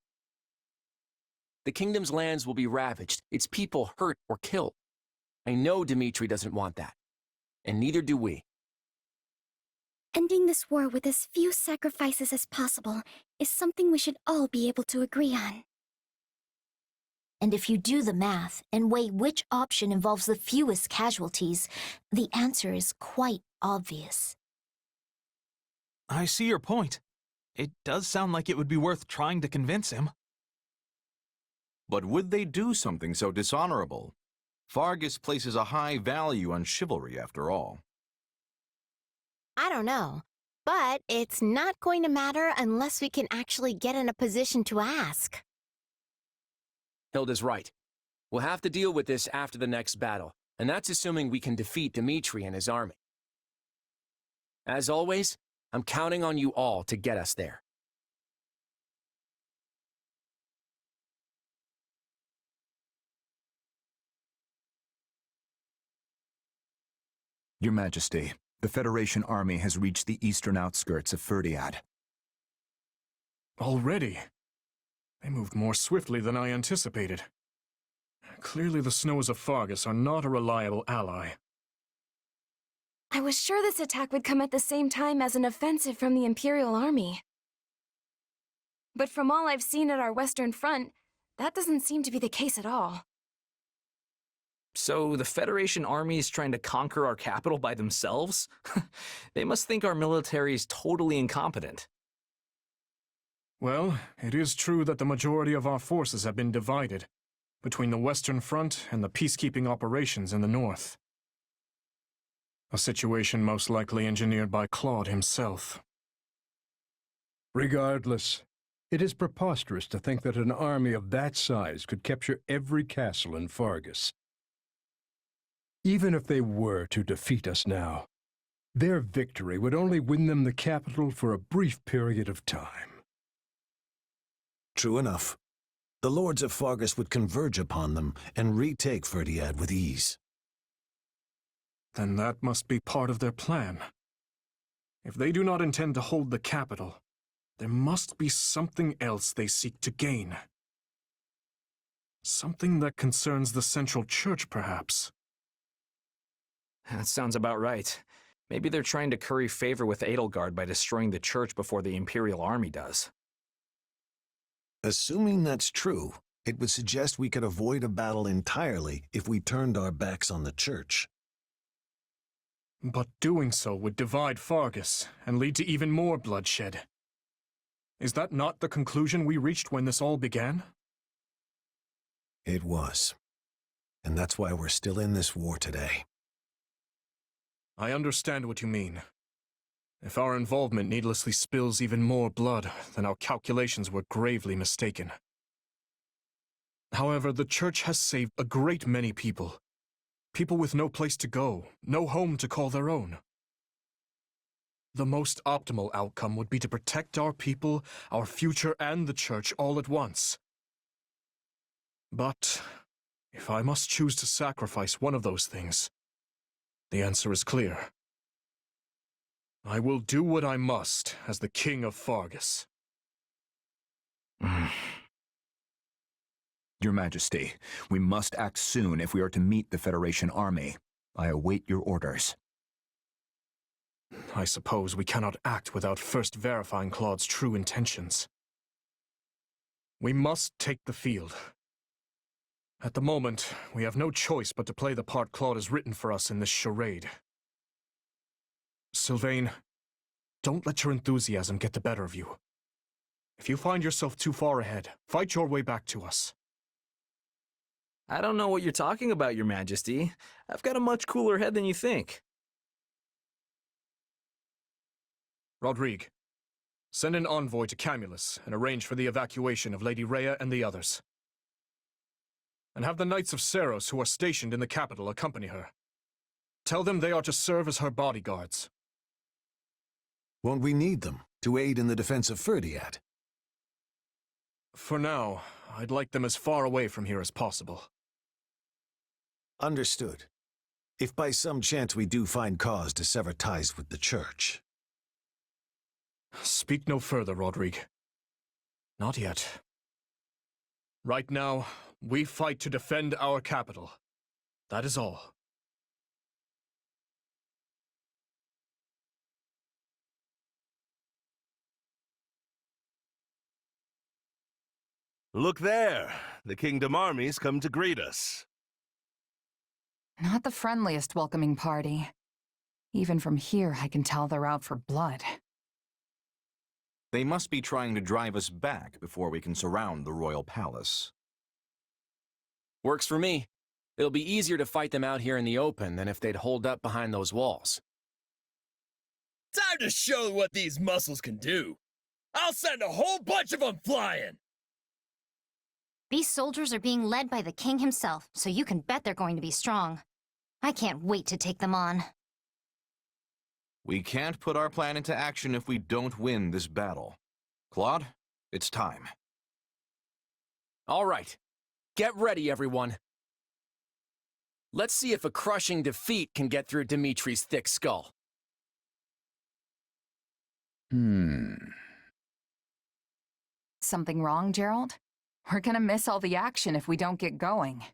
The kingdom's lands will be ravaged, its people hurt or killed. I know Dimitri doesn't want that, and neither do we. Ending this war with as few sacrifices as possible is something we should all be able to agree on. And if you do the math and weigh which option involves the fewest casualties, the answer is quite obvious. I see your point. It does sound like it would be worth trying to convince him. But would they do something so dishonorable? Fargus places a high value on chivalry, after all. I don't know, but it's not going to matter unless we can actually get in a position to ask. Hilda's right. We'll have to deal with this after the next battle, and that's assuming we can defeat Dimitri and his army. As always, I'm counting on you all to get us there. Your Majesty, the Federation army has reached the eastern outskirts of Ferdiad. Already? They moved more swiftly than I anticipated. Clearly the snows of Fargus are not a reliable ally. I was sure this attack would come at the same time as an offensive from the Imperial Army. But from all I've seen at our western front, that doesn't seem to be the case at all. So the Federation army is trying to conquer our capital by themselves? They must think our military is totally incompetent. Well, it is true that the majority of our forces have been divided between the Western Front and the peacekeeping operations in the north. A situation most likely engineered by Claude himself. Regardless, it is preposterous to think that an army of that size could capture every castle in Fargus. Even if they were to defeat us now, their victory would only win them the capital for a brief period of time. True enough. The lords of Fargus would converge upon them and retake Ferdiad with ease. Then that must be part of their plan. If they do not intend to hold the capital, there must be something else they seek to gain. Something that concerns the Central Church, perhaps. That sounds about right. Maybe they're trying to curry favor with Edelgard by destroying the church before the Imperial Army does. Assuming that's true, it would suggest we could avoid a battle entirely if we turned our backs on the church. But doing so would divide Fargus and lead to even more bloodshed. Is that not the conclusion we reached when this all began? It was. And that's why we're still in this war today. I understand what you mean. If our involvement needlessly spills even more blood, then our calculations were gravely mistaken. However, the Church has saved a great many people. People with no place to go, no home to call their own. The most optimal outcome would be to protect our people, our future, and the Church all at once. But if I must choose to sacrifice one of those things, the answer is clear. I will do what I must as the King of Fargus. Your Majesty, we must act soon if we are to meet the Federation army. I await your orders. I suppose we cannot act without first verifying Claude's true intentions. We must take the field. At the moment, we have no choice but to play the part Claude has written for us in this charade. Sylvain, don't let your enthusiasm get the better of you. If you find yourself too far ahead, fight your way back to us. I don't know what you're talking about, Your Majesty. I've got a much cooler head than you think. Rodrigue, send an envoy to Camulus and arrange for the evacuation of Lady Rhea and the others. And have the Knights of Seros who are stationed in the capital accompany her. Tell them they are to serve as her bodyguards. Won't we need them to aid in the defense of Ferdiad? For now, I'd like them as far away from here as possible. Understood. If by some chance we do find cause to sever ties with the Church. Speak no further, Rodrigue. Not yet. Right now, we fight to defend our capital. That is all. Look there! The Kingdom armies come to greet us. Not the friendliest welcoming party. Even from here, I can tell they're out for blood. They must be trying to drive us back before we can surround the royal palace. Works for me. It'll be easier to fight them out here in the open than if they'd holed up behind those walls. Time to show what these muscles can do. I'll send a whole bunch of them flying! These soldiers are being led by the king himself, so you can bet they're going to be strong. I can't wait to take them on. We can't put our plan into action if we don't win this battle. Claude, it's time. All right. Get ready, everyone. Let's see if a crushing defeat can get through Dimitri's thick skull. Something wrong, Gerald? We're gonna miss all the action if we don't get going.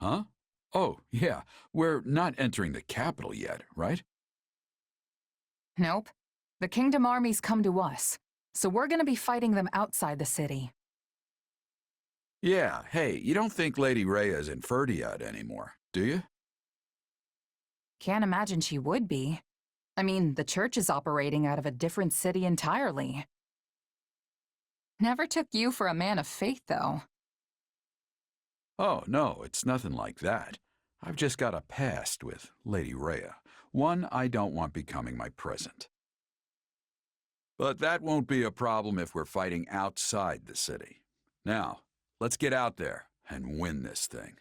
Huh? Oh, yeah. We're not entering the capital yet, right? Nope. The Kingdom armies come to us, so we're gonna be fighting them outside the city. Yeah, hey, you don't think Lady Rhea's in Ferdiad anymore, do you? Can't imagine she would be. I mean, the Church is operating out of a different city entirely. Never took you for a man of faith, though. Oh, no, it's nothing like that. I've just got a past with Lady Rhea. One I don't want becoming my present. But that won't be a problem if we're fighting outside the city. Now, let's get out there and win this thing.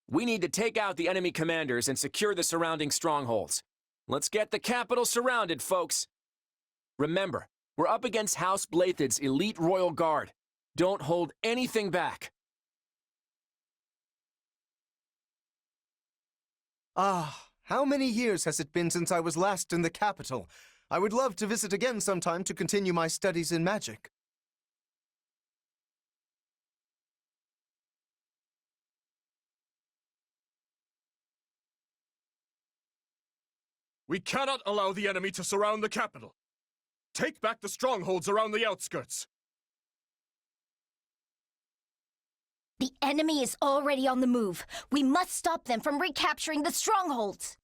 We need to take out the enemy commanders and secure the surrounding strongholds. Let's get the capital surrounded, folks. Remember, we're up against House Blythed's elite royal guard. Don't hold anything back. Ah, how many years has it been since I was last in the capital? I would love to visit again sometime to continue my studies in magic. We cannot allow the enemy to surround the capital. Take back the strongholds around the outskirts. The enemy is already on the move. We must stop them from recapturing the strongholds.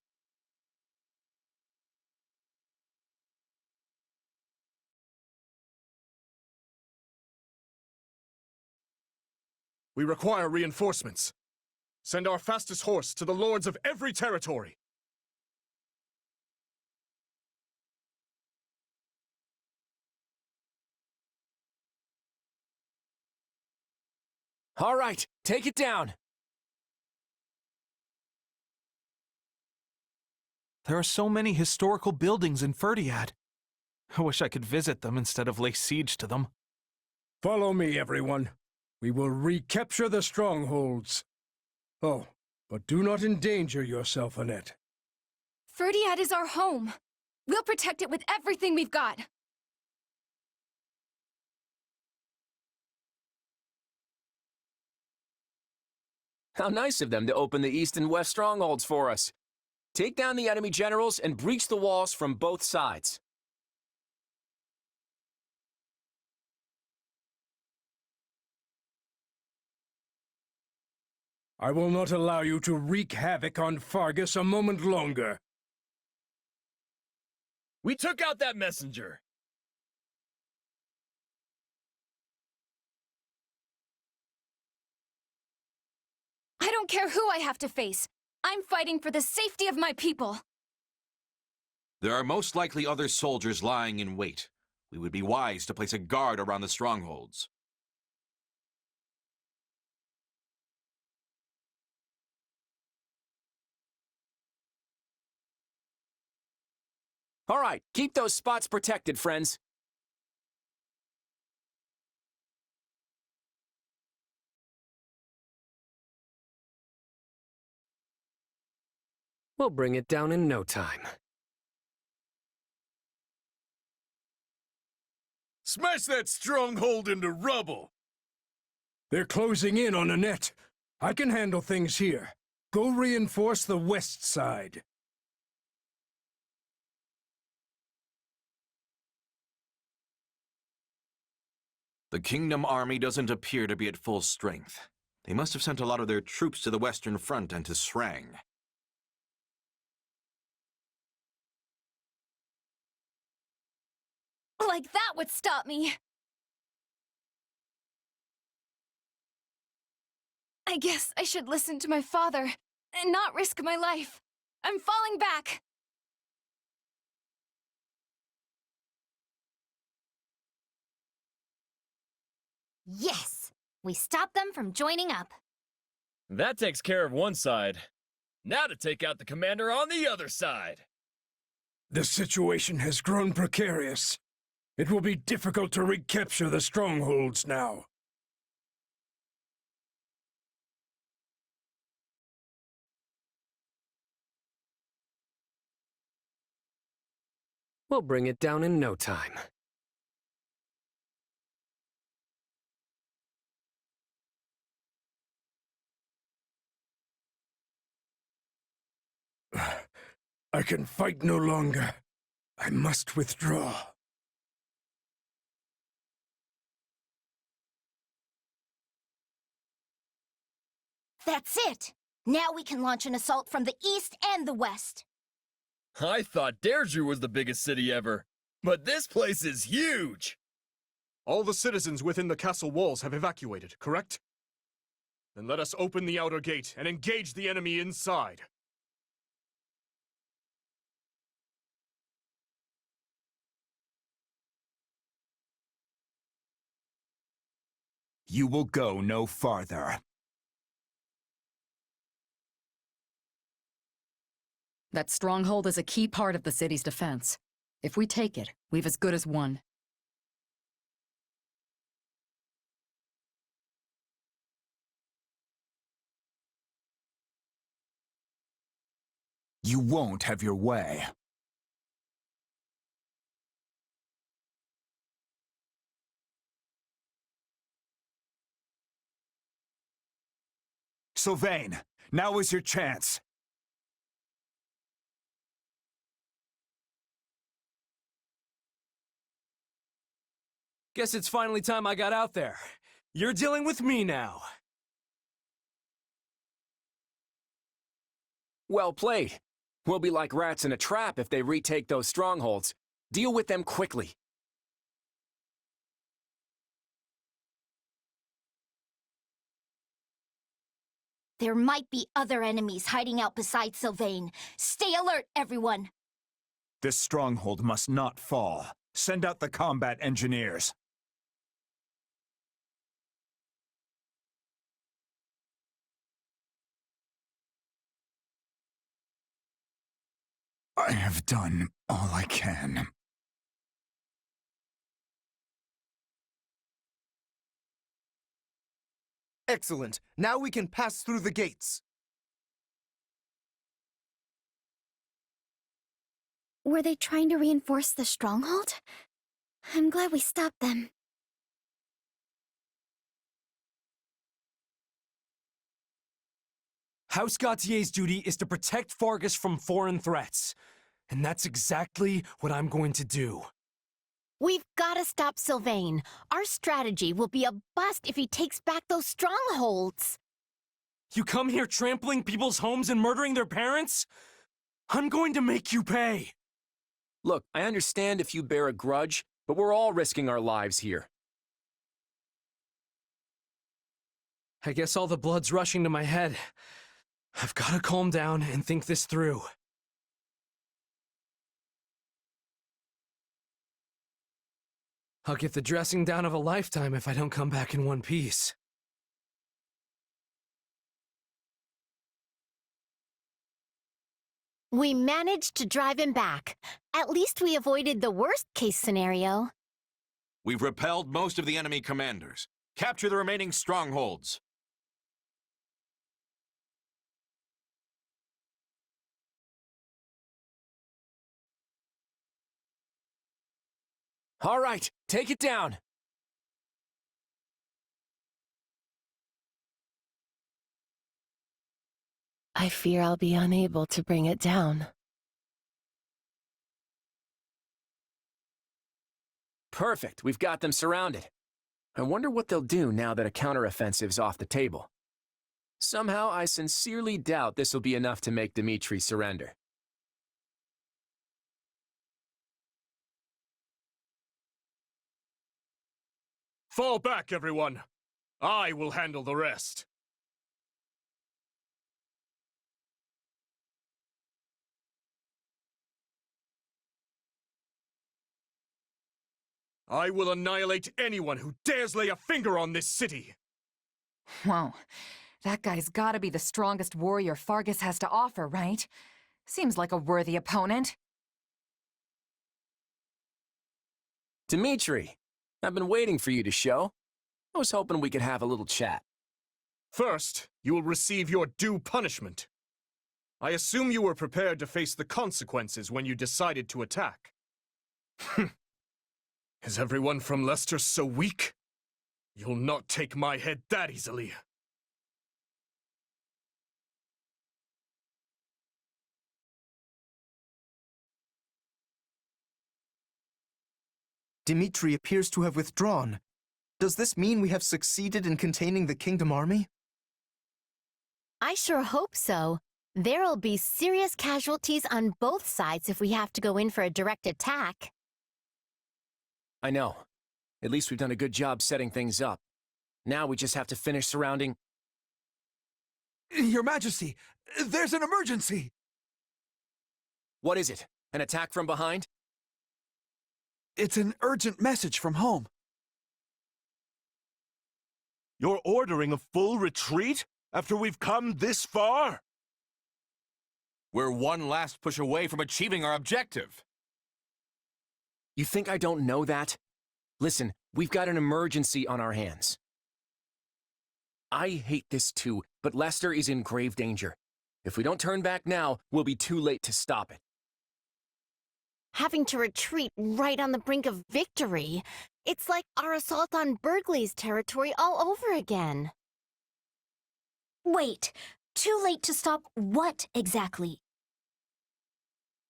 We require reinforcements. Send our fastest horse to the lords of every territory. All right, take it down. There are so many historical buildings in Ferdiad. I wish I could visit them instead of lay siege to them. Follow me, everyone. We will recapture the strongholds. Oh, but do not endanger yourself, Annette. Ferdiad is our home. We'll protect it with everything we've got. How nice of them to open the east and west strongholds for us. Take down the enemy generals and breach the walls from both sides. I will not allow you to wreak havoc on Fargus a moment longer. We took out that messenger. I don't care who I have to face. I'm fighting for the safety of my people. There are most likely other soldiers lying in wait. We would be wise to place a guard around the strongholds. All right, keep those spots protected, friends. We'll bring it down in no time. Smash that stronghold into rubble! They're closing in on Annette. I can handle things here. Go reinforce the west side. The Kingdom army doesn't appear to be at full strength. They must have sent a lot of their troops to the Western Front and to Srang. Like that would stop me. I guess I should listen to my father and not risk my life. I'm falling back. Yes! We stopped them from joining up. That takes care of one side. Now to take out the commander on the other side. The situation has grown precarious. It will be difficult to recapture the strongholds now. We'll bring it down in no time. I can fight no longer. I must withdraw. That's it! Now we can launch an assault from the east and the west. I thought Deirdre was the biggest city ever, but this place is huge! All the citizens within the castle walls have evacuated, correct? Then let us open the outer gate and engage the enemy inside. You will go no farther. That stronghold is a key part of the city's defense. If we take it, we've as good as won. You won't have your way. Sylvain, now is your chance. Guess it's finally time I got out there. You're dealing with me now. Well played. We'll be like rats in a trap if they retake those strongholds. Deal with them quickly. There might be other enemies hiding out beside Sylvain. Stay alert, everyone! This stronghold must not fall. Send out the combat engineers. I have done all I can. Excellent. Now we can pass through the gates. Were they trying to reinforce the stronghold? I'm glad we stopped them. House Gautier's duty is to protect Fargus from foreign threats. And that's exactly what I'm going to do. We've got to stop Sylvain. Our strategy will be a bust if he takes back those strongholds. You come here trampling people's homes and murdering their parents? I'm going to make you pay. Look, I understand if you bear a grudge, but we're all risking our lives here. I guess all the blood's rushing to my head. I've got to calm down and think this through. I'll get the dressing down of a lifetime if I don't come back in one piece. We managed to drive him back. At least we avoided the worst-case scenario. We've repelled most of the enemy commanders. Capture the remaining strongholds. All right, take it down. I fear I'll be unable to bring it down. Perfect, we've got them surrounded. I wonder what they'll do now that a counteroffensive's off the table. Somehow, I sincerely doubt this will be enough to make Dmitri surrender. Fall back, everyone! I will handle the rest. I will annihilate anyone who dares lay a finger on this city! Whoa, that guy's gotta be the strongest warrior Fargus has to offer, right? Seems like a worthy opponent. Dmitri, I've been waiting for you to show. I was hoping we could have a little chat. First, you will receive your due punishment. I assume you were prepared to face the consequences when you decided to attack. Is everyone from Leicester so weak? You'll not take my head that easily. Dmitri appears to have withdrawn. Does this mean we have succeeded in containing the Kingdom army? I sure hope so. There'll be serious casualties on both sides if we have to go in for a direct attack. I know. At least we've done a good job setting things up. Now we just have to finish surrounding... Your Majesty, there's an emergency! What is it? An attack from behind? It's an urgent message from home. You're ordering a full retreat after we've come this far? We're one last push away from achieving our objective. You think I don't know that? Listen, we've got an emergency on our hands. I hate this too, but Leicester is in grave danger. If we don't turn back now, we'll be too late to stop it. Having to retreat right on the brink of victory. It's like our assault on Burgley's territory all over again. Wait, too late to stop what exactly?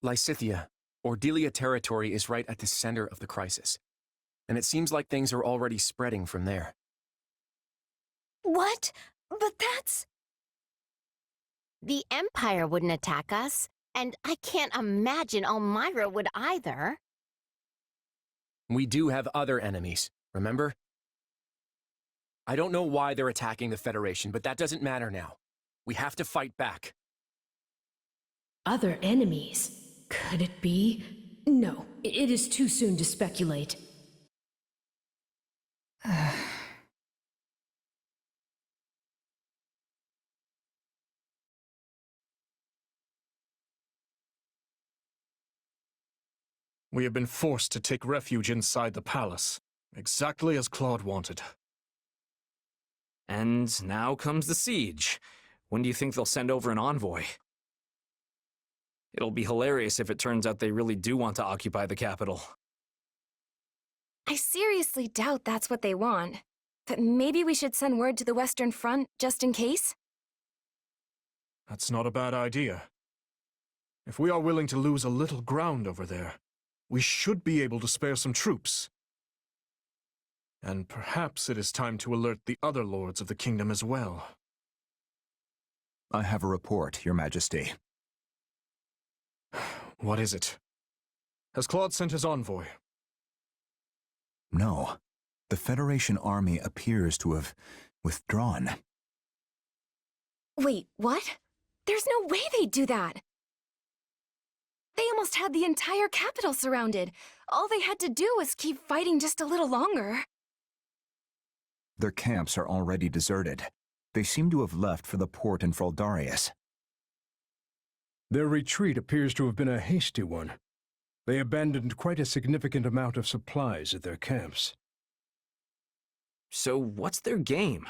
Lysithea, Ordelia territory is right at the center of the crisis. And it seems like things are already spreading from there. What? But that's... The Empire wouldn't attack us, and I can't imagine Elmyra would either. We do have other enemies, remember? I don't know why they're attacking the Federation, but that doesn't matter now. We have to fight back. Other enemies? Could it be? No, it is too soon to speculate. We have been forced to take refuge inside the palace, exactly as Claude wanted. And now comes the siege. When do you think they'll send over an envoy? It'll be hilarious if it turns out they really do want to occupy the capital. I seriously doubt that's what they want. But maybe we should send word to the Western Front, just in case? That's not a bad idea. If we are willing to lose a little ground over there, we should be able to spare some troops. And perhaps it is time to alert the other lords of the kingdom as well. I have a report, Your Majesty. What is it? Has Claude sent his envoy? No. The Federation army appears to have withdrawn. Wait, what? There's no way they'd do that! They almost had the entire capital surrounded. All they had to do was keep fighting just a little longer. Their camps are already deserted. They seem to have left for the port in Fraldarius. Their retreat appears to have been a hasty one. They abandoned quite a significant amount of supplies at their camps. So what's their game?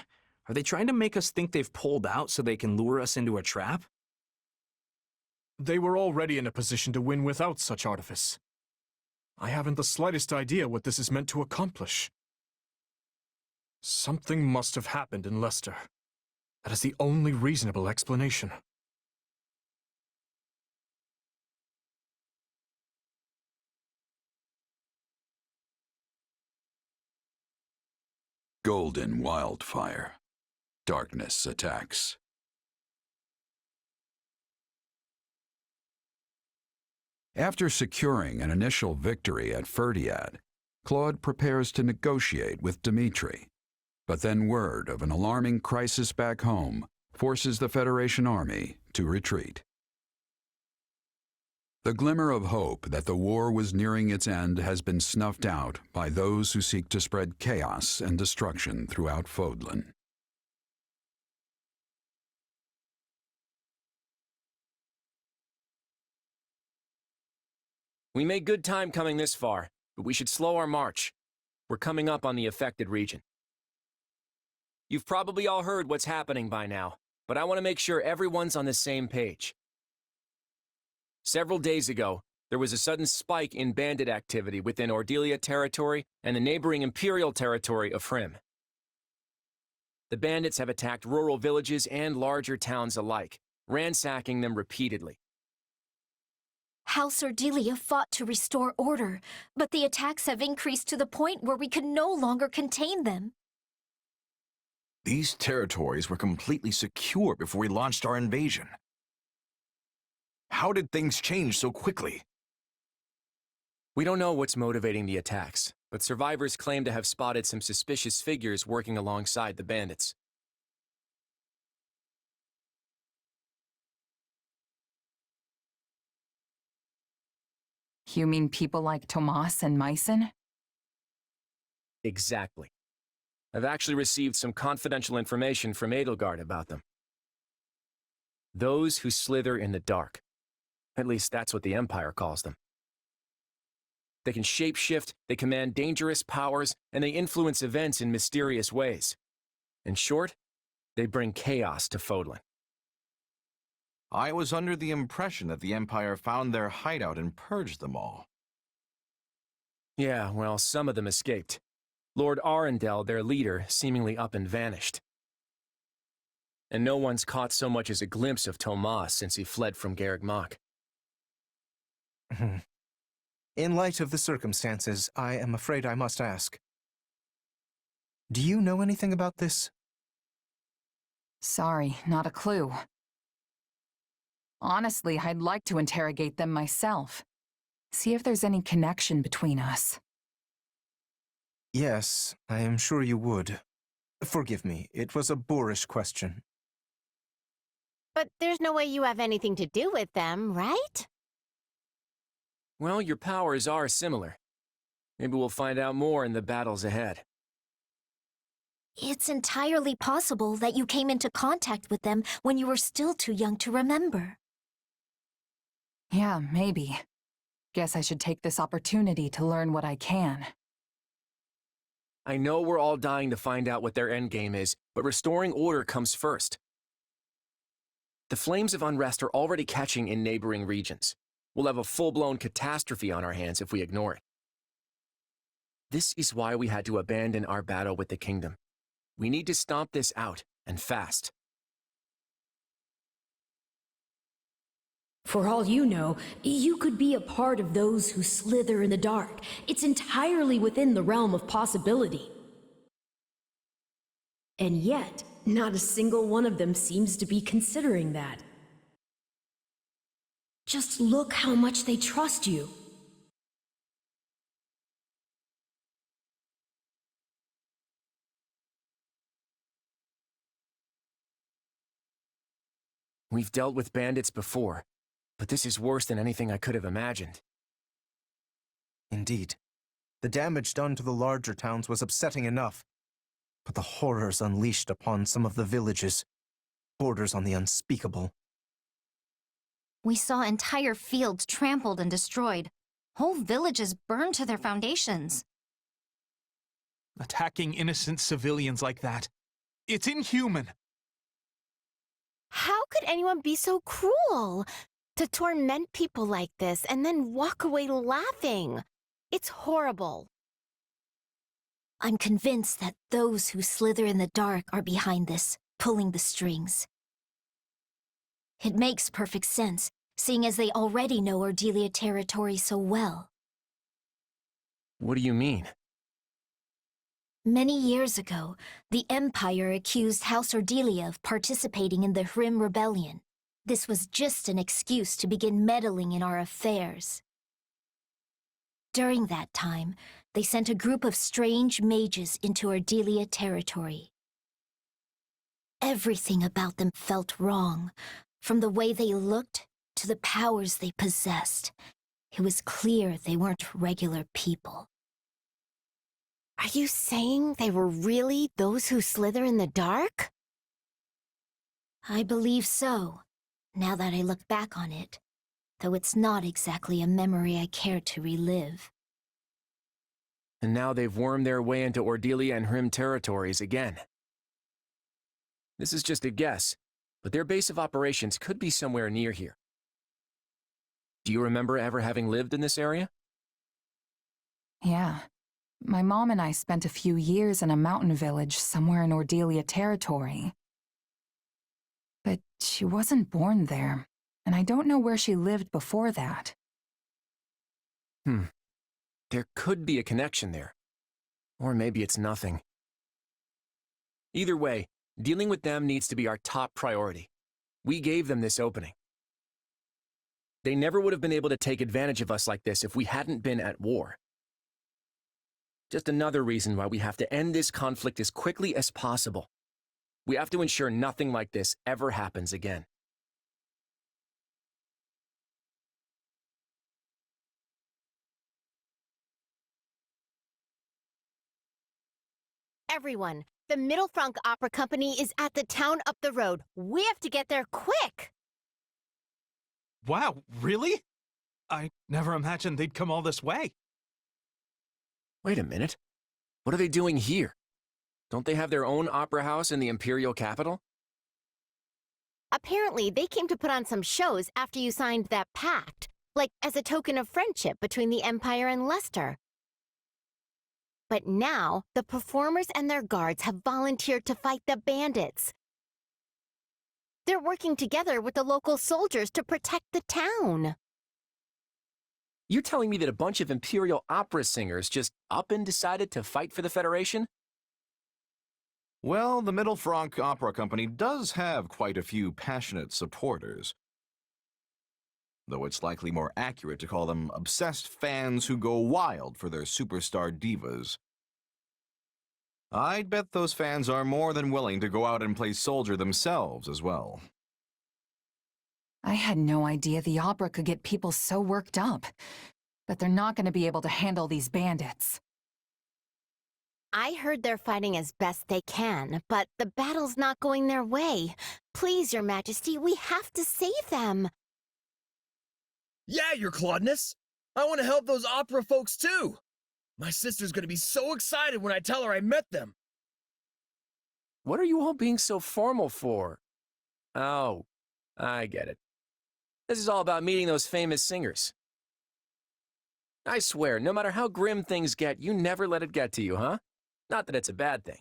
Are they trying to make us think they've pulled out so they can lure us into a trap? They were already in a position to win without such artifice. I haven't the slightest idea what this is meant to accomplish. Something must have happened in Leicester. That is the only reasonable explanation. Golden Wildfire. Darkness attacks. After securing an initial victory at Ferdiad, Claude prepares to negotiate with Dimitri. But then word of an alarming crisis back home forces the Federation army to retreat. The glimmer of hope that the war was nearing its end has been snuffed out by those who seek to spread chaos and destruction throughout Fodlan. We made good time coming this far, but we should slow our march. We're coming up on the affected region. You've probably all heard what's happening by now, but I want to make sure everyone's on the same page. Several days ago, there was a sudden spike in bandit activity within Ordelia territory and the neighboring Imperial territory of Hrim. The bandits have attacked rural villages and larger towns alike, ransacking them repeatedly. House Ordelia fought to restore order, but the attacks have increased to the point where we can no longer contain them. These territories were completely secure before we launched our invasion. How did things change so quickly? We don't know what's motivating the attacks, but survivors claim to have spotted some suspicious figures working alongside the bandits. You mean people like Tomas and Myson? Exactly. I've actually received some confidential information from Edelgard about them. Those who slither in the dark. At least that's what the Empire calls them. They can shapeshift, they command dangerous powers, and they influence events in mysterious ways. In short, they bring chaos to Fodlan. I was under the impression that the Empire found their hideout and purged them all. Yeah, well, some of them escaped. Lord Arundel, their leader, seemingly up and vanished. And no one's caught so much as a glimpse of Tomas since he fled from Garreg Mach. In light of the circumstances, I am afraid I must ask. Do you know anything about this? Sorry, not a clue. Honestly, I'd like to interrogate them myself. See if there's any connection between us. Yes, I am sure you would. Forgive me, it was a boorish question. But there's no way you have anything to do with them, right? Well, your powers are similar. Maybe we'll find out more in the battles ahead. It's entirely possible that you came into contact with them when you were still too young to remember. Yeah, maybe. Guess I should take this opportunity to learn what I can. I know we're all dying to find out what their endgame is, but restoring order comes first. The flames of unrest are already catching in neighboring regions. We'll have a full-blown catastrophe on our hands if we ignore it. This is why we had to abandon our battle with the kingdom. We need to stomp this out, and fast. For all you know, you could be a part of those who slither in the dark. It's entirely within the realm of possibility. And yet, not a single one of them seems to be considering that. Just look how much they trust you. We've dealt with bandits before, but this is worse than anything I could have imagined. Indeed. The damage done to the larger towns was upsetting enough, but the horrors unleashed upon some of the villages borders on the unspeakable. We saw entire fields trampled and destroyed. Whole villages burned to their foundations. Attacking innocent civilians like that. It's inhuman. How could anyone be so cruel? To torment people like this and then walk away laughing. It's horrible. I'm convinced that those who slither in the dark are behind this, pulling the strings. It makes perfect sense, seeing as they already know Ordelia territory so well. What do you mean? Many years ago, the Empire accused House Ordelia of participating in the Hrim Rebellion. This was just an excuse to begin meddling in our affairs. During that time, they sent a group of strange mages into Ordelia territory. Everything about them felt wrong, from the way they looked to the powers they possessed. It was clear they weren't regular people. Are you saying they were really those who slither in the dark? I believe so, now that I look back on it, though it's not exactly a memory I care to relive. And now they've wormed their way into Ordelia and Hrim territories again. This is just a guess, but their base of operations could be somewhere near here. Do you remember ever having lived in this area? Yeah. My mom and I spent a few years in a mountain village somewhere in Ordelia territory. But she wasn't born there, and I don't know where she lived before that. There could be a connection there. Or maybe it's nothing. Either way, dealing with them needs to be our top priority. We gave them this opening. They never would have been able to take advantage of us like this if we hadn't been at war. Just another reason why we have to end this conflict as quickly as possible. We have to ensure nothing like this ever happens again. Everyone, the Middle Frank Opera Company is at the town up the road. We have to get there quick! Wow, really? I never imagined they'd come all this way. Wait a minute. What are they doing here? Don't they have their own opera house in the imperial capital? Apparently, they came to put on some shows after you signed that pact, like as a token of friendship between the Empire and Leicester. But now, the performers and their guards have volunteered to fight the bandits. They're working together with the local soldiers to protect the town. You're telling me that a bunch of imperial opera singers just up and decided to fight for the Federation? Well, the Middle Frank Opera Company does have quite a few passionate supporters. Though it's likely more accurate to call them obsessed fans who go wild for their superstar divas. I'd bet those fans are more than willing to go out and play soldier themselves as well. I had no idea the opera could get people so worked up. But they're not going to be able to handle these bandits. I heard they're fighting as best they can, but the battle's not going their way. Please, Your Majesty, we have to save them. Yeah, Your Claudeness. I want to help those opera folks too. My sister's gonna be so excited when I tell her I met them. What are you all being so formal for? Oh, I get it. This is all about meeting those famous singers. I swear, no matter how grim things get, you never let it get to you, huh? Not that it's a bad thing.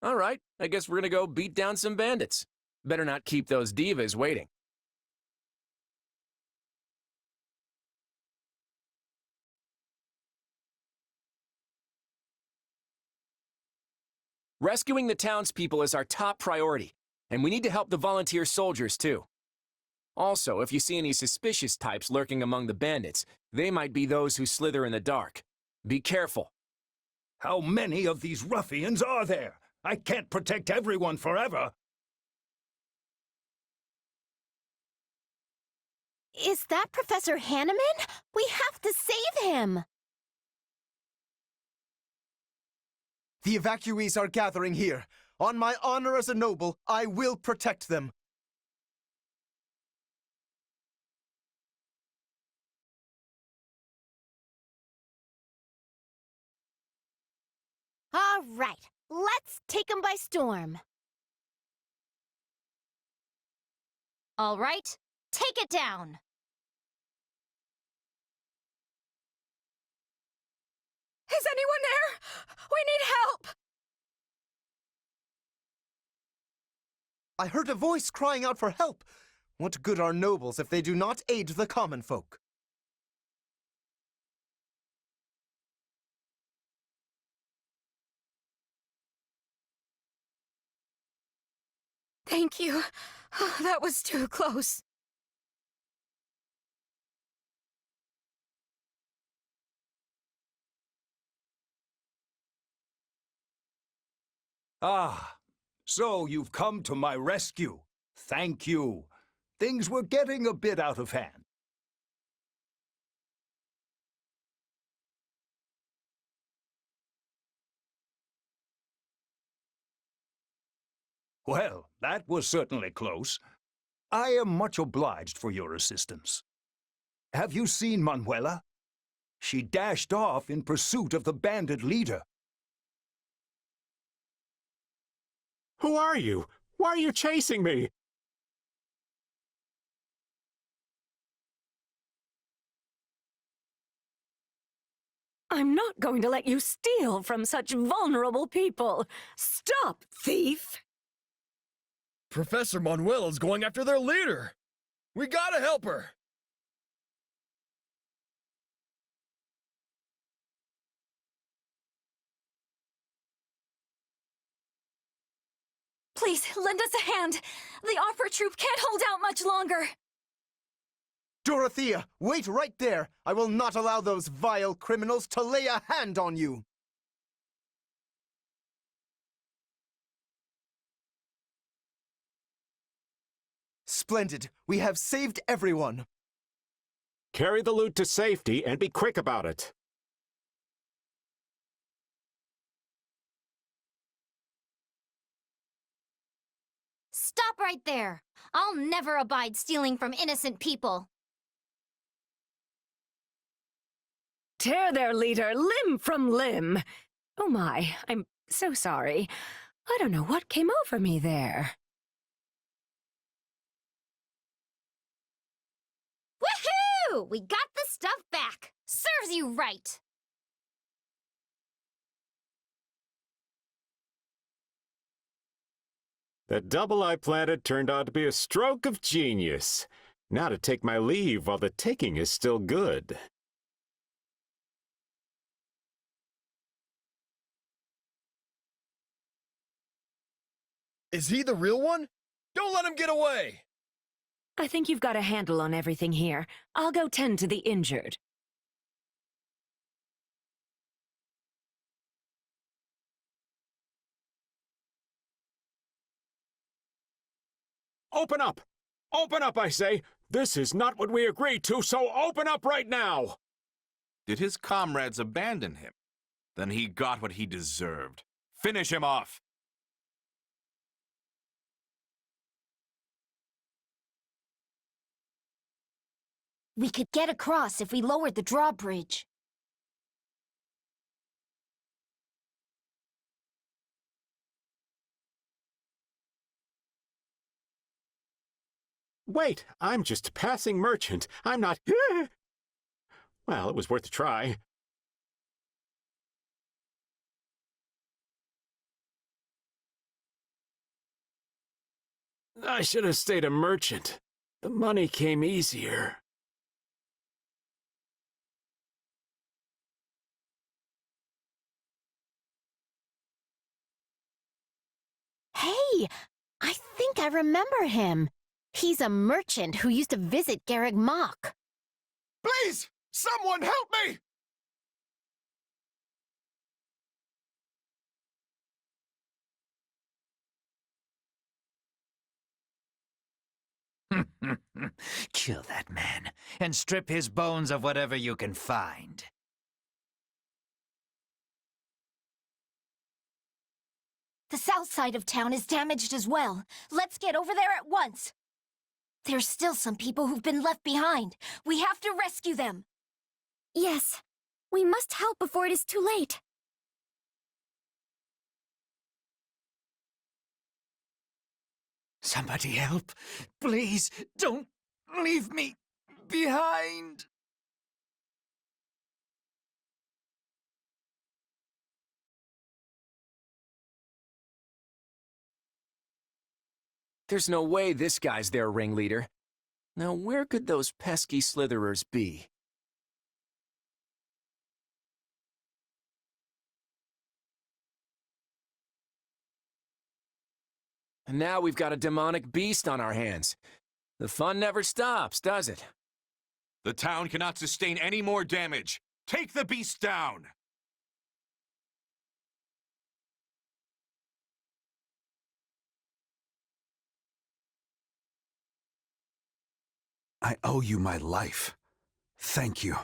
All right, I guess we're gonna go beat down some bandits. Better not keep those divas waiting. Rescuing the townspeople is our top priority, and we need to help the volunteer soldiers too. Also, if you see any suspicious types lurking among the bandits, they might be those who slither in the dark. Be careful. How many of these ruffians are there? I can't protect everyone forever. Is that Professor Hanneman? We have to save him! The evacuees are gathering here. On my honor as a noble, I will protect them. All right, let's take him by storm. All right, take it down. Is anyone there? We need help! I heard a voice crying out for help. What good are nobles if they do not aid the common folk? Thank you. That was too close. Ah, so you've come to my rescue. Thank you. Things were getting a bit out of hand. Well, that was certainly close. I am much obliged for your assistance. Have you seen Manuela? She dashed off in pursuit of the bandit leader. Who are you? Why are you chasing me? I'm not going to let you steal from such vulnerable people. Stop, thief! Professor Manuela's going after their leader. We gotta help her. Please, lend us a hand. The opera troupe can't hold out much longer. Dorothea, wait right there! I will not allow those vile criminals to lay a hand on you! Splendid. We have saved everyone. Carry the loot to safety and be quick about it. Stop right there! I'll never abide stealing from innocent people. Tear their leader limb from limb. Oh my, I'm so sorry. I don't know what came over me there. Woohoo! We got the stuff back. Serves you right. The double I planted turned out to be a stroke of genius. Now to take my leave while the taking is still good. Is he the real one? Don't let him get away! I think you've got a handle on everything here. I'll go tend to the injured. Open up! Open up, I say! This is not what we agreed to, so open up right now! Did his comrades abandon him? Then he got what he deserved. Finish him off! We could get across if we lowered the drawbridge. Wait, I'm just a passing merchant. I'm not... Well, it was worth a try. I should have stayed a merchant. The money came easier. Hey, I think I remember him. He's a merchant who used to visit Garreg Mach. Please! Someone help me! Kill that man, and strip his bones of whatever you can find. The south side of town is damaged as well. Let's get over there at once. There's still some people who've been left behind. We have to rescue them. Yes, we must help before it is too late. Somebody help. Please, don't leave me behind. There's no way this guy's their ringleader. Now where could those pesky slitherers be? And now we've got a demonic beast on our hands. The fun never stops, does it? The town cannot sustain any more damage. Take the beast down! I owe you my life. Thank you.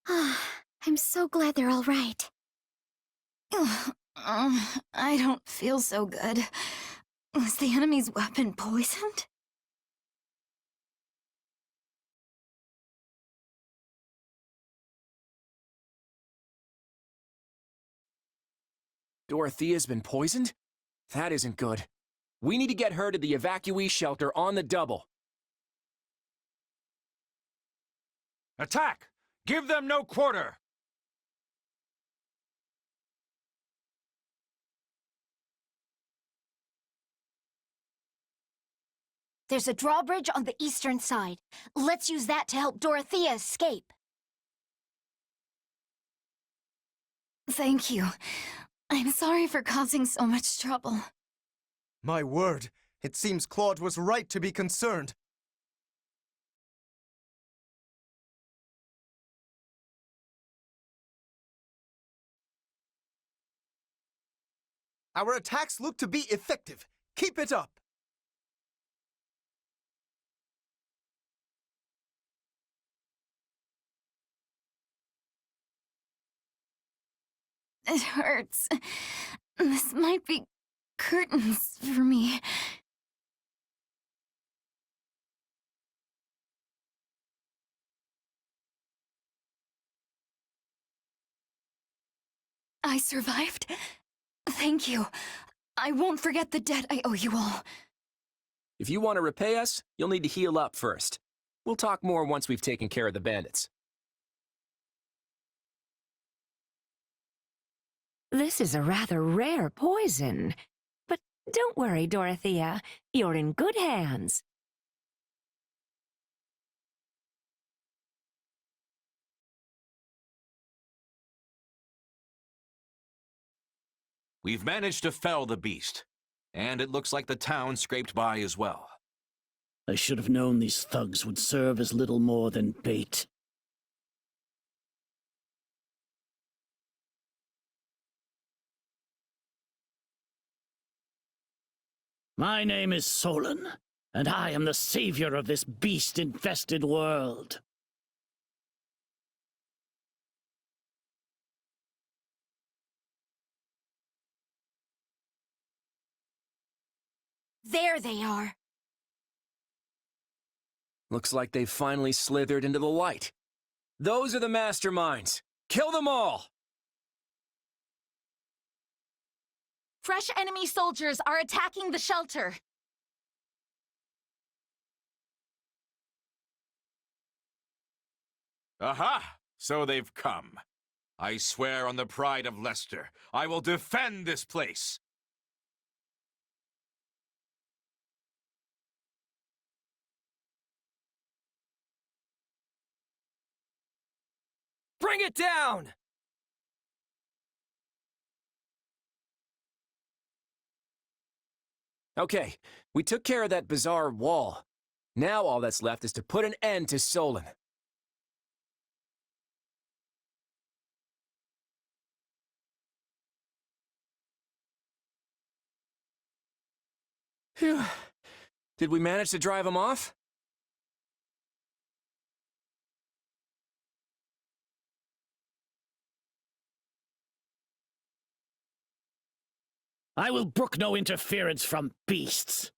I'm so glad they're all right. I don't feel so good. Was the enemy's weapon poisoned? Dorothea's been poisoned? That isn't good. We need to get her to the evacuee shelter on the double. Attack! Give them no quarter! There's a drawbridge on the eastern side. Let's use that to help Dorothea escape. Thank you. I'm sorry for causing so much trouble. My word, it seems Claude was right to be concerned. Our attacks look to be effective. Keep it up. It hurts. This might be curtains for me. I survived? Thank you. I won't forget the debt I owe you all. If you want to repay us, you'll need to heal up first. We'll talk more once we've taken care of the bandits. This is a rather rare poison. But don't worry, Dorothea. You're in good hands. We've managed to fell the beast, and it looks like the town scraped by as well. I should have known these thugs would serve as little more than bait. My name is Solon, and I am the savior of this beast-infested world. There they are. Looks like they've finally slithered into the light. Those are the masterminds. Kill them all! Fresh enemy soldiers are attacking the shelter. Aha! So they've come. I swear on the pride of Leicester, I will defend this place. Bring it down! Okay, we took care of that bizarre wall. Now all that's left is to put an end to Solon. Phew. Did we manage to drive him off? I will brook no interference from beasts.